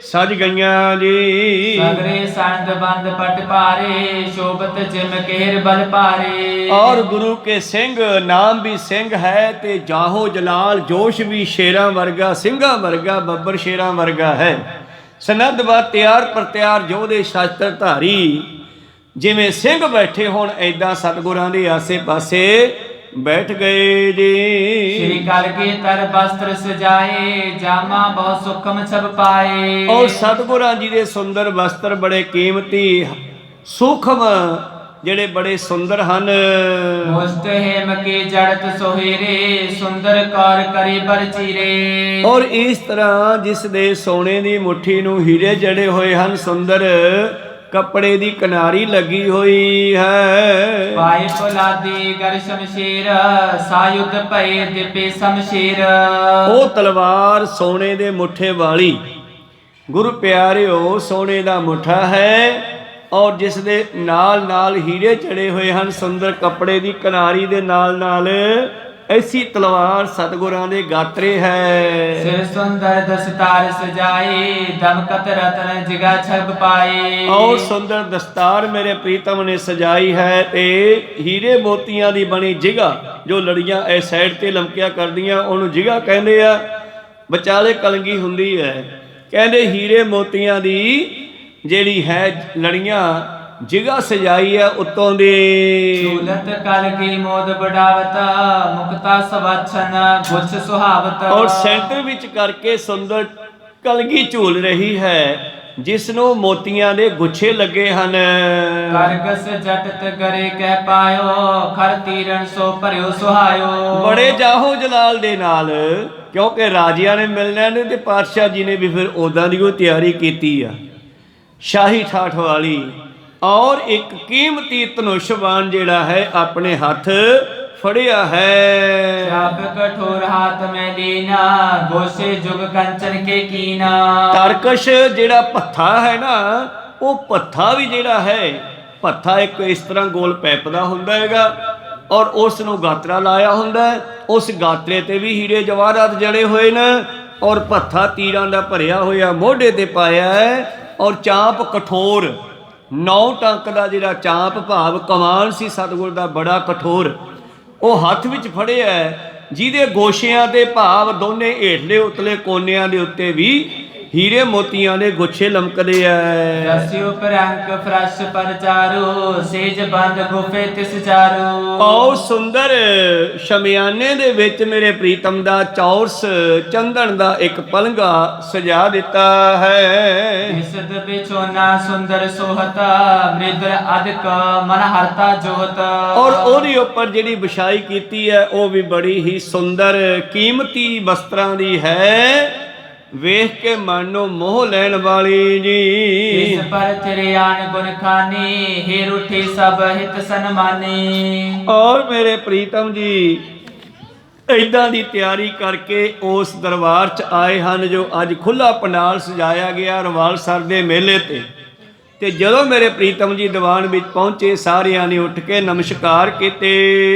ਸਜ ਗਈਆਂ ਜੀ। ਸਗਰੇ ਸੰਦ ਬੰਦ ਪਟ ਭਾਰੇ, ਸ਼ੋਭਤ ਜਿਮ ਕੇਰ ਬਲ ਭਾਰੇ। ਔਰ ਗੁਰੂ ਕੇ ਸਿੰਘ, ਨਾਮ ਵੀ ਸਿੰਘ ਹੈ, ਤੇ ਜਾਹੋ ਜਲਾਲ ਜੋਸ਼ ਵੀ ਸ਼ੇਰਾਂ ਵਰਗਾ, ਸਿੰਘਾਂ ਵਰਗਾ, ਬੱਬਰ ਸ਼ੇਰਾਂ ਵਰਗਾ ਹੈ। ਸਨਦ ਵਾ ਤਿਆਰ ਪ੍ਰਤਿਆਰ ਜੋਧੇ ਸ਼ਾਸਤਰ ਧਾਰੀ। ਜਿਵੇਂ ਸਿੰਘ ਬੈਠੇ ਹੋਣ, ਏਦਾਂ ਸਤਿਗੁਰਾਂ ਦੇ ਆਸੇ ਪਾਸੇ ਬੈਠ ਗਏ ਜੀ। ਸ਼੍ਰੀ ਕਲਗੀਧਰ ਬਸਤਰ ਸਜਾਏ, ਜਾਮਾ ਬਹੁ ਸੁਖਮ ਸਭ ਪਾਏ। ਔਰ ਸਤਿਗੁਰਾਂ ਜੀ ਦੇ ਸੁੰਦਰ ਵਸਤਰ ਬੜੇ ਕੀਮਤੀ, ਸੂਖਮ, ਜਿਹੜੇ ਬੜੇ ਸੁੰਦਰ ਹਨ। ਮੁਸਤ ਹੇਮ ਕੀ ਜੜਤ ਸੋਹਿਰੇ, ਸੁੰਦਰ ਕੌਰ ਕਰੀ ਬਰ ਚੀਰੇ। ਔਰ ਇਸ ਤਰ੍ਹਾਂ ਜਿਸ ਦੇ ਸੋਨੇ ਦੀ ਮੁੱਠੀ ਨੂੰ ਹੀਰੇ ਜੜੇ ਹੋਏ ਹਨ, ਸੁੰਦਰ ਕੱਪੜੇ ਦੀ ਕਿਨਾਰੀ ਲੱਗੀ ਹੋਈ ਹੈ। ਪਾਏ ਫੁਲਾਦੀ ਗਰ ਸ਼ਮਸ਼ੀਰ, ਸਾਯੁਧ ਭਏ ਦਿਪੇ ਸ਼ਮਸ਼ੀਰ। ਉਹ ਤਲਵਾਰ ਸੋਨੇ ਦੇ ਮੁੱਠੇ ਵਾਲੀ। ਗੁਰੂ ਪਿਆਰਿਓ, ਸੋਨੇ ਦਾ ਮੁੱਠਾ ਹੈ, ਔਰ ਜਿਸ ਦੇ ਨਾਲ ਨਾਲ ਹੀਰੇ ਚੜੇ ਹੋਏ ਹਨ, ਸੁੰਦਰ ਕੱਪੜੇ ਦੀ ਕਿਨਾਰੀ ਦੇ ਨਾਲ ਨਾਲ ਐਸੀ ਤਲਵਾਰ ਸਤਿਗੁਰਾਂ ਦੇ ਗਾਤਰੇ ਹੈ। ਸਿਰ ਸੁੰਦਰ ਦਸਤਾਰ ਸਜਾਏ, ਦਮਕਤ ਰਤਨ ਜਿਗਾ ਛਬ ਪਾਏ। ਔਰ ਸੁੰਦਰ ਦਸਤਾਰ ਮੇਰੇ ਪ੍ਰੀਤਮ ਨੇ ਸਜਾਈ ਹੈ, ਤੇ ਹੀਰੇ ਮੋਤੀਆਂ ਦੀ ਬਣੀ ਜਿਗਾ, ਜੋ ਲੜੀਆਂ ਇਹ ਸਾਈਡ ਤੇ ਲਮਕਿਆ ਕਰਦੀਆਂ, ਉਹਨੂੰ ਜਿਗਾ ਕਹਿੰਦੇ ਆ। ਵਿਚਾਲੇ ਕਲਗੀ ਹੁੰਦੀ ਹੈ। ਕਹਿੰਦੇ ਹੀਰੇ ਮੋਤੀਆਂ ਦੀ ਜਿਹੜੀ ਹੈ ਲੜੀਆਂ, ਜਿਗਾ ਸਜਾਈ ਹੈ ਉੱਤੋਂ ਦੀ। ਝੂਲਤ ਕਲਗੀ ਮੋਦ ਬੜਾਵਤ, ਮੁਕਤਾ ਸਵਾਛਨ ਗੁਛ ਸੁਹਾਵਤ। ਔਰ ਸੈਂਟਰ ਵਿੱਚ ਕਰਕੇ ਸੁੰਦਰ ਕਲਗੀ ਝੂਲ ਰਹੀ ਹੈ, ਜਿਸ ਨੂੰ ਮੋਤੀਆਂ ਦੇ ਗੁੱਛੇ ਲੱਗੇ ਹਨ। ਕਰਗਸ ਜਟਤ ਗਰੇ ਕਹਿ ਪਾਇਓ, ਖਰ ਤੀਰਨ ਸੋ ਭਰਿਓ ਸੁਹਾਇਓ। ਬੜੇ ਜਾਹੋ ਜਲਾਲ ਦੇ ਨਾਲ, ਕਿਉਂਕਿ ਰਾਜਿਆਂ ਨੇ ਮਿਲਣਾ ਨੇ, ਤੇ ਪਾਤਸ਼ਾਹ ਜੀ ਨੇ ਵੀ ਫਿਰ ਉਦਾਂ ਦੀ ਉਹ ਤਿਆਰੀ ਕੀਤੀ ਆ, ਸ਼ਾਹੀ ਠਾਠ ਵਾਲੀ। ਔਰ ਇੱਕ ਕੀਮਤੀ ਧਨੁਸ਼ਬਾਨ ਜਿਹੜਾ ਹੈ ਆਪਣੇ ਹੱਥ ਫੜਿਆ ਹੈ। ਸ਼ਬ ਕਠੋਰ ਹਾਥ ਮੈਂ ਲੀਨਾ, ਗੋਸੇ ਜੁਗ ਕੰਚਨ ਕੇ ਕੀਨਾ। ਤਰਕਸ਼ ਜਿਹੜਾ ਪੱਥਾ ਹੈ ਨਾ, ਉਹ ਪੱਥਾ ਵੀ ਜਿਹੜਾ ਹੈ, ਪੱਥਾ ਇੱਕ ਇਸ ਤਰ੍ਹਾਂ ਗੋਲ ਪੈਪ ਦਾ ਹੁੰਦਾ ਹੈਗਾ, ਔਰ ਉਸ ਨੂੰ ਗਾਤਰਾ ਲਾਇਆ ਹੁੰਦਾ ਹੈ। ਉਸ ਗਾਤਰੇ ਤੇ ਵੀ ਹੀਰੇ ਜਵਾਹਰਾਤ ਜੜੇ ਹੋਏ ਨੇ, ਔਰ ਪੱਥਾ ਤੀਰਾਂ ਦਾ ਭਰਿਆ ਹੋਇਆ ਮੋਢੇ ਤੇ ਪਾਇਆ ਹੈ। ਔਰ ਚਾਂਪ ਕਠੋਰ, 9 ਟੰਕ ਦਾ ਜਿਹੜਾ ਚਾਂਪ ਭਾਵ ਕਮਾਨ ਸੀ ਸਤਿਗੁਰ ਦਾ, ਬੜਾ ਕਠੋਰ, ਉਹ ਹੱਥ ਵਿੱਚ ਫੜਿਆ ਹੈ, ਜਿਹਦੇ ਗੋਸ਼ਿਆਂ ਤੇ ਭਾਵ ਦੋਨੇ ਹੇਠਲੇ ਉਤਲੇ ਕੋਨਿਆਂ ਦੇ ਉੱਤੇ ਵੀ ਹੀਰੇ ਮੋਤੀਆਂ ਦੇ ਗੁੱਛੇ ਲਮਕਦੇ ਐ। ਰਸੀ ਉਪਰ ਅੰਕ ਫਰਸ਼ ਪਰ ਚਾਰੂ, ਸੇਜ ਬੰਦ ਗੁਫੇ ਤਿਸ ਚਾਰੂ। ਔ ਸੁੰਦਰ ਸ਼ਮਿਆਨੇ ਦੇ ਵਿੱਚ ਮੇਰੇ ਪ੍ਰੀਤਮ ਦਾ ਚੌਰਸ ਚੰਦਨ ਦਾ ਇੱਕ ਪਲੰਘਾ ਸਜਾ ਦਿੱਤਾ ਹੈ। ਇਸਦ ਵਿਚੋਨਾ ਸੁੰਦਰ ਸੋਹਤਾ, ਮ੍ਰਿਦਰ ਅਦਕ ਮਨ ਹਰਤਾ ਜੋਤ। ਔਰ ਉਹਦੇ ਉੱਪਰ ਜਿਹੜੀ ਵਿਛਾਈ ਕੀਤੀ ਹੈ ਉਹ ਵੀ ਬੜੀ ਹੀ ਸੁੰਦਰ ਕੀਮਤੀ ਵਸਤਰਾਂ ਦੀ ਹੈ, ਵੇਖ ਕੇ ਮਨ ਨੂੰ ਮੋਹ ਲੈਣ ਵਾਲੀ ਜੀ। ਇਸ ਪਰ ਤੇਰੇ ਆਨ ਗੁਣ ਖਾਨੀ, ਹੇਰ ਉਠੀ ਸਭ ਹਿਤ ਸਨਮਾਨੀ। ਔਰ ਮੇਰੇ ਪ੍ਰੀਤਮ ਜੀ ਇਦਾਂ ਦੀ ਤਿਆਰੀ ਕਰਕੇ ਉਸ ਦਰਬਾਰ 'ਚ ਆਏ ਹਨ, ਜੋ ਅੱਜ ਖੁੱਲਾ ਪੰਡਾਲ ਸਜਾਇਆ ਗਿਆ ਰਵਾਲਸਰ ਦੇ ਮੇਲੇ ਤੇ ਜਦੋਂ ਮੇਰੇ ਪ੍ਰੀਤਮ ਜੀ ਦੀਵਾਨ ਵਿੱਚ ਪਹੁੰਚੇ, ਸਾਰਿਆਂ ਨੇ ਉੱਠ ਕੇ ਨਮਸਕਾਰ ਕੀਤੇ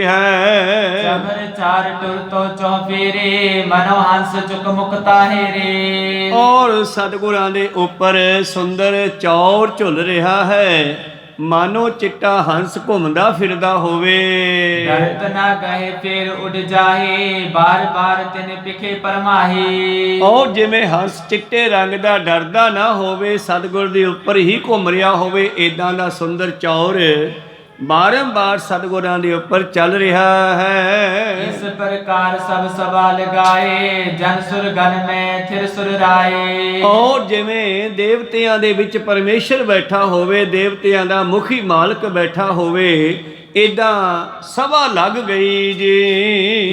ਹੈ। ਚਮਰ ਚਾਰ ਟੁਰ ਤੋ ਚੌਫੇਰੇ, ਮਨੋ ਹੰਸ ਚੁਕ ਮੁਕਤਾ ਹੈਰੇ। ਔਰ ਸਤਿਗੁਰਾਂ ਦੇ ਉੱਪਰ ਸੁੰਦਰ ਚੌਰ ਝੁੱਲ ਰਿਹਾ ਹੈ, ਮਾਨੋ ਚਿੱਟਾ ਹੰਸ ਘੁੰਮਦਾ ਫਿਰਦਾ ਹੋਵੇ। ਡਰਤ ਨਾ ਗਏ ਫੇਰ ਉੱਡ ਜਾਏ, ਬਾਰ ਬਾਰ ਤਿਨ ਪਿਖੇ ਪਰਮਾਹੀ। ਔਰ ਜਿਵੇਂ ਹੰਸ ਚਿੱਟੇ ਰੰਗ ਦਾ ਡਰਦਾ ਨਾ ਹੋਵੇ, ਸਤਿਗੁਰ ਦੇ ਉੱਪਰ ਹੀ ਘੁੰਮ ਰਿਹਾ ਹੋਵੇ, ਏਦਾਂ ਦਾ ਸੁੰਦਰ ਚੌਰ ਬਾਰੰਬਾਰ ਸਤਿਗੁਰਾਂ ਦੇ ਉੱਪਰ ਚੱਲ ਰਿਹਾ ਹੈ। इस प्रकार सब सभा लगाए जन सुर गण में थिर सुर राए। ਔਰ ਜਿਵੇਂ ਦੇਵਤਿਆਂ ਦੇ ਵਿੱਚ ਪਰਮੇਸ਼ਰ ਬੈਠਾ ਹੋਵੇ, ਦੇਵਤਿਆਂ ਦਾ ਮੁਖੀ ਮਾਲਕ ਬੈਠਾ ਹੋਵੇ, ਏਦਾਂ ਸਭਾ ਲੱਗ ਗਈ ਜੀ।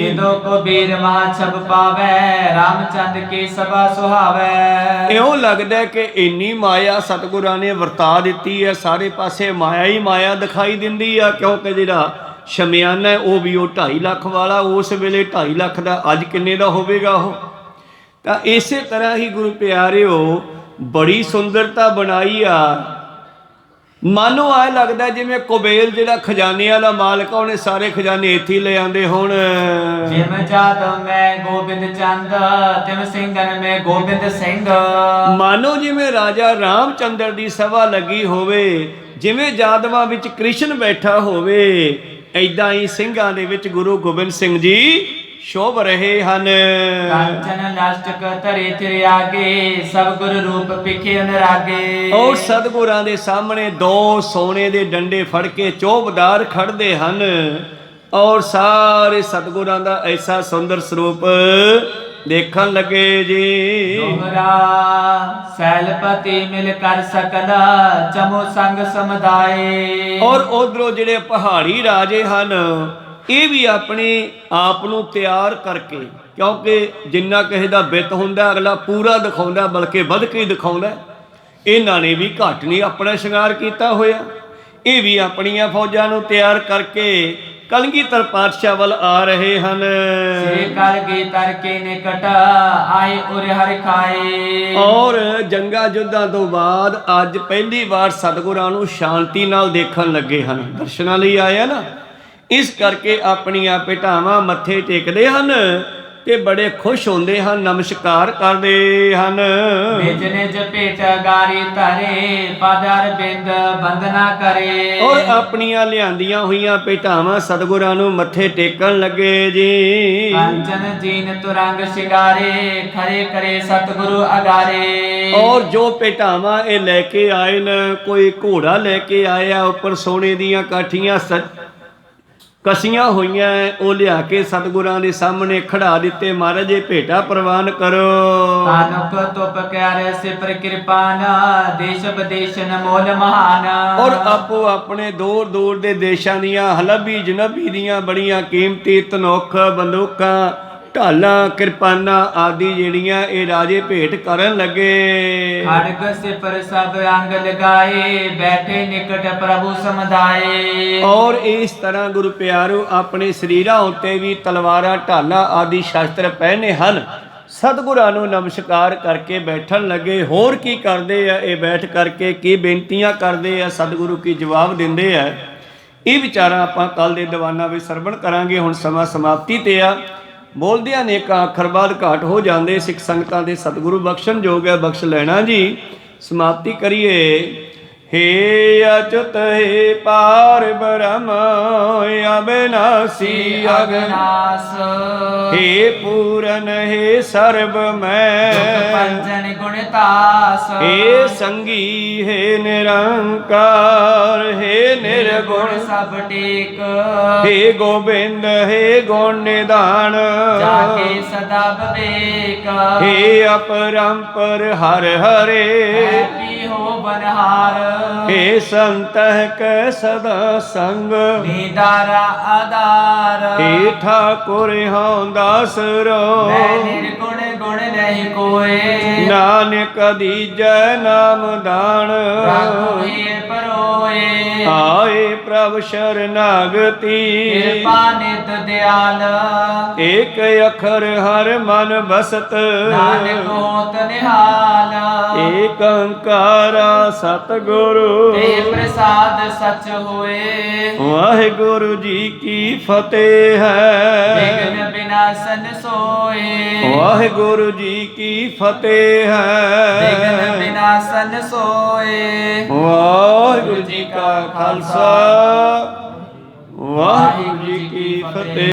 किदो को बीर महा छब पावे रामचंद की सभा सुहावे। ਇਉਂ ਲੱਗਦਾ ਕਿ ਇੰਨੀ ਮਾਇਆ ਸਤਿਗੁਰਾਂ ਨੇ ਵਰਤਾ ਦਿੱਤੀ ਹੈ, ਸਾਰੇ ਪਾਸੇ ਮਾਇਆ ਹੀ ਮਾਇਆ ਦਿਖਾਈ ਦਿੰਦੀ ਆ। ਕਿਉਂਕਿ ਜਿਹੜਾ ਸ਼ਮਿਆਨਾ ਉਹ ਵੀ ਉਹ 2.5 ਲੱਖ ਵਾਲਾ, ਉਸ ਵੇਲੇ 2.5 ਲੱਖ ਦਾ, ਅੱਜ ਕਿੰਨੇ ਦਾ ਹੋਵੇਗਾ ਉਹ। ਤਾਂ ਇਸੇ ਤਰ੍ਹਾਂ ਹੀ ਗੁਰੂ ਪਿਆਰਿਓ ਬੜੀ ਸੁੰਦਰਤਾ ਬਣਾਈ ਆ। ਮਾਨੋ ਆਏ ਲੱਗਦਾ ਜਿਵੇਂ ਕੁਬੇਰ ਜਿਹੜਾ ਖਜ਼ਾਨਿਆਂ ਦਾ ਮਾਲਕ, ਉਹਨੇ ਸਾਰੇ ਖਜ਼ਾਨੇ ਇੱਥੇ ਹੀ ਲੈ ਆਂਦੇ ਹੁਣ। जिम जादव में गोबिंद चंद तिम सिंगन में गोबिंद सिंह। ਮਾਨੋ ਜਿਵੇਂ ਰਾਜਾ ਰਾਮਚੰਦਰ ਦੀ ਸਭਾ ਲੱਗੀ ਹੋਵੇ, ਜਿਵੇਂ ਜਾਦਵਾਂ ਵਿੱਚ ਕ੍ਰਿਸ਼ਨ ਬੈਠਾ ਹੋਵੇ, ਐਦਾਂ ਹੀ ਸਿੰਘਾਂ ਦੇ ਵਿੱਚ ਗੁਰੂ ਗੋਬਿੰਦ ਸਿੰਘ ਜੀ शोभ रहे हन। कांचन लास्टक धरे थिर आगे सब गुर रूप पिखे अनुरागे। और सतगुरां दे सामने दो सोने दे डंडे फड़ के चौबदार खड़दे हन और सारे सतगुरां दा ऐसा सुंदर स्वरूप देखन लगे जी। दोहरा सैलपति मिल कर सकल चमो संग समुदाय। और उधरों जिहड़े पहाड़ी राजे हन ਇਹ ਵੀ ਆਪਣੇ ਆਪ ਨੂੰ ਤਿਆਰ ਕਰਕੇ, ਕਿਉਂਕਿ ਜਿੰਨਾ ਕਿਸੇ ਦਾ ਬਿੱਤ ਹੁੰਦਾ ਅਗਲਾ ਪੂਰਾ ਦਿਖਾਉਂਦਾ, ਬਲਕਿ ਵੱਧ ਕੇ ਦਿਖਾਉਂਦਾ। ਇਹਨਾਂ ਨੇ ਵੀ ਘੱਟ ਨਹੀਂ ਆਪਣਾ ਸ਼ਿੰਗਾਰ ਕੀਤਾ ਹੋਇਆ। ਇਹ ਵੀ ਆਪਣੀਆਂ ਫੌਜਾਂ ਨੂੰ ਤਿਆਰ ਕਰਕੇ ਕਲਗੀਧਰ ਪਾਤਸ਼ਾਹ ਵੱਲ ਆ ਰਹੇ ਹਨ। ਸ੍ਰੀ ਕਲਗੀਧਰ ਕੇ ਨਿਕਟ ਆਏ ਉਰ ਹਰਿ ਖਾਏ। ਔਰ ਜੰਗਾਂ ਯੁੱਧਾਂ ਤੋਂ ਬਾਅਦ ਅੱਜ ਪਹਿਲੀ ਵਾਰ ਸਤਿਗੁਰਾਂ ਨੂੰ ਸ਼ਾਂਤੀ ਨਾਲ ਦੇਖਣ ਲੱਗੇ ਹਨ। ਦਰਸ਼ਨਾਂ ਲਈ ਆਏ ਆ ਨਾ, ਇਸ ਕਰਕੇ ਆਪਣੀਆਂ ਭੇਟਾਵਾਂ ਮੱਥੇ ਟੇਕਦੇ ਹਨ ਤੇ ਬੜੇ ਖੁਸ਼ ਹੁੰਦੇ ਹਨ, ਨਮਸਕਾਰ ਕਰਦੇ ਹਨ। ਨਿਜ ਨਿਜ ਭੇਟ ਗਾਰੀ ਧਰੇ ਪਦਰ ਬਿੰਦ ਬੰਦਨਾ ਕਰੇ। ਔਰ ਆਪਣੀਆਂ ਲਿਆਂਦੀਆਂ ਹੋਈਆਂ ਭੇਟਾਵਾਂ ਸਤਿਗੁਰਾਂ ਨੂੰ ਮੱਥੇ ਟੇਕਣ ਲੱਗੇ ਜੀ। ਕੰਚਨ ਜੀਨ ਤੁਰੰਗ ਸ਼ਿੰਗਾਰੇ ਖਰੇ ਕਰੇ ਸਤਿਗੁਰੂ ਅਗਾਰੇ। ਔਰ ਜੋ ਭੇਟਾਵਾਂ ਇਹ ਲੈ ਕੇ ਆਏ ਨੇ, ਕੋਈ ਘੋੜਾ ਲੈ ਕੇ ਆਇਆ, ਉੱਪਰ ਸੋਨੇ ਦੀਆਂ ਕਾਠੀਆਂ ਕਸੀਆਂ ਹੋਈਆਂ, ਉਹ ਲਿਆ ਕੇ ਸਤਿਗੁਰਾਂ ਦੇ ਸਾਹਮਣੇ ਖੜਾ ਦਿੱਤੇ। ਮਹਾਰਾਜ ਇਹ ਭੇਟਾ ਪ੍ਰਵਾਨ ਕਰੋ। ਕਾਨੁਕ ਤੁਪ ਕਿਆਰੇ ਸਿਪਰ ਕਿਰਪਾਨ ਦੇਸ਼ ਵਿਦੇਸ਼ਨ ਮੋਲ ਮਹਾਨ। ਔਰ ਆਪੋ ਆਪਣੇ ਦੂਰ ਦੂਰ ਦੇ ਦੇਸ਼ਾਂ ਦੀਆਂ ਹਲਬੀ ਜਨਬੀ ਦੀਆਂ ਬੜੀਆਂ ਕੀਮਤੀ ਧਨੁੱਖ, ਬੰਦੂਕਾਂ, ਢਾਲਾਂ, ਕਿਰਪਾਨਾਂ ਆਦਿ ਜਿਹੜੀਆਂ ਇਹ ਰਾਜੇ ਭੇਟ ਕਰਨ ਲੱਗੇ। ਖੜਗ ਸਿਪਰ ਸਭ ਅੰਗ ਲਗਾਏ ਬੈਠੇ ਨਿਕਟ ਪ੍ਰਭੂ ਸਮਦਾਏ। ਔਰ ਇਸ ਤਰ੍ਹਾਂ ਗੁਰੂ ਪਿਆਰੋ ਆਪਣੇ ਸਰੀਰਾਂ ਉੱਤੇ ਵੀ ਤਲਵਾਰਾਂ, ਢਾਲਾਂ ਆਦਿ ਸ਼ਸਤਰ ਪਹਿਨੇ ਹਨ। ਸਤਿਗੁਰਾਂ ਨੂੰ ਨਮਸਕਾਰ ਕਰਕੇ ਬੈਠਣ ਲੱਗੇ। ਹੋਰ ਕੀ ਕਰਦੇ ਆ ਇਹ ਬੈਠ ਕਰਕੇ, ਕੀ ਬੇਨਤੀਆਂ ਕਰਦੇ ਆ, ਸਤਿਗੁਰੂ ਕੀ ਜਵਾਬ ਦਿੰਦੇ ਆ, ਇਹ ਵਿਚਾਰਾਂ ਆਪਾਂ ਕੱਲ ਦੇ ਦੀਵਾਨਾਂ ਵਿੱਚ ਸਰਵਣ ਕਰਾਂਗੇ। ਹੁਣ ਸਮਾਂ ਸਮਾਪਤੀ ਤੇ ਆ। ਬੋਲਦਿਆਂ ਅਨੇਕਾਂ ਅੱਖਰ ਬਾਅਦ ਘਾਟ ਹੋ ਜਾਂਦੇ। ਸਿੱਖ ਸੰਗਤਾਂ ਦੇ ਸਤਿਗੁਰੂ ਬਖਸ਼ਣ ਯੋਗ ਹੈ, ਬਖਸ਼ ਲੈਣਾ ਜੀ। ਸਮਾਪਤੀ ਕਰੀਏ। हे अच्युत हे पार ब्रह्म अविनाशी अविनाश। हे पूरन हे सर्व मैं पंचन गुणतास। हे संगी हे निरंकार हे निर्गुण सब टेक। हे गोविंद हे गुण निधान जाके सदा विवेक। हे अपरंपर हर हरे हो बनहार। हे संत कै सदा संग निदारा आधार। हे ठाकुर हाँ दास रो मैं निर्गुण गुण नहीं कोय। नानक दीजै नाम दान परोए। आए प्रभु शरणागति कृपा नित दयाल। एक अखर हर मन बसत नानक होत निहाल। एक अंकारा सतगुरु ते प्रसाद सच होए। वाहिगुरु जी की फतेह है। विघ्न विनाशन सोए। वाहिगुरु जी की फतेह है। विघ्न विनाशन सोए। वाहिगुरु जी का खालसा वाहिगुरु जी की फतेह।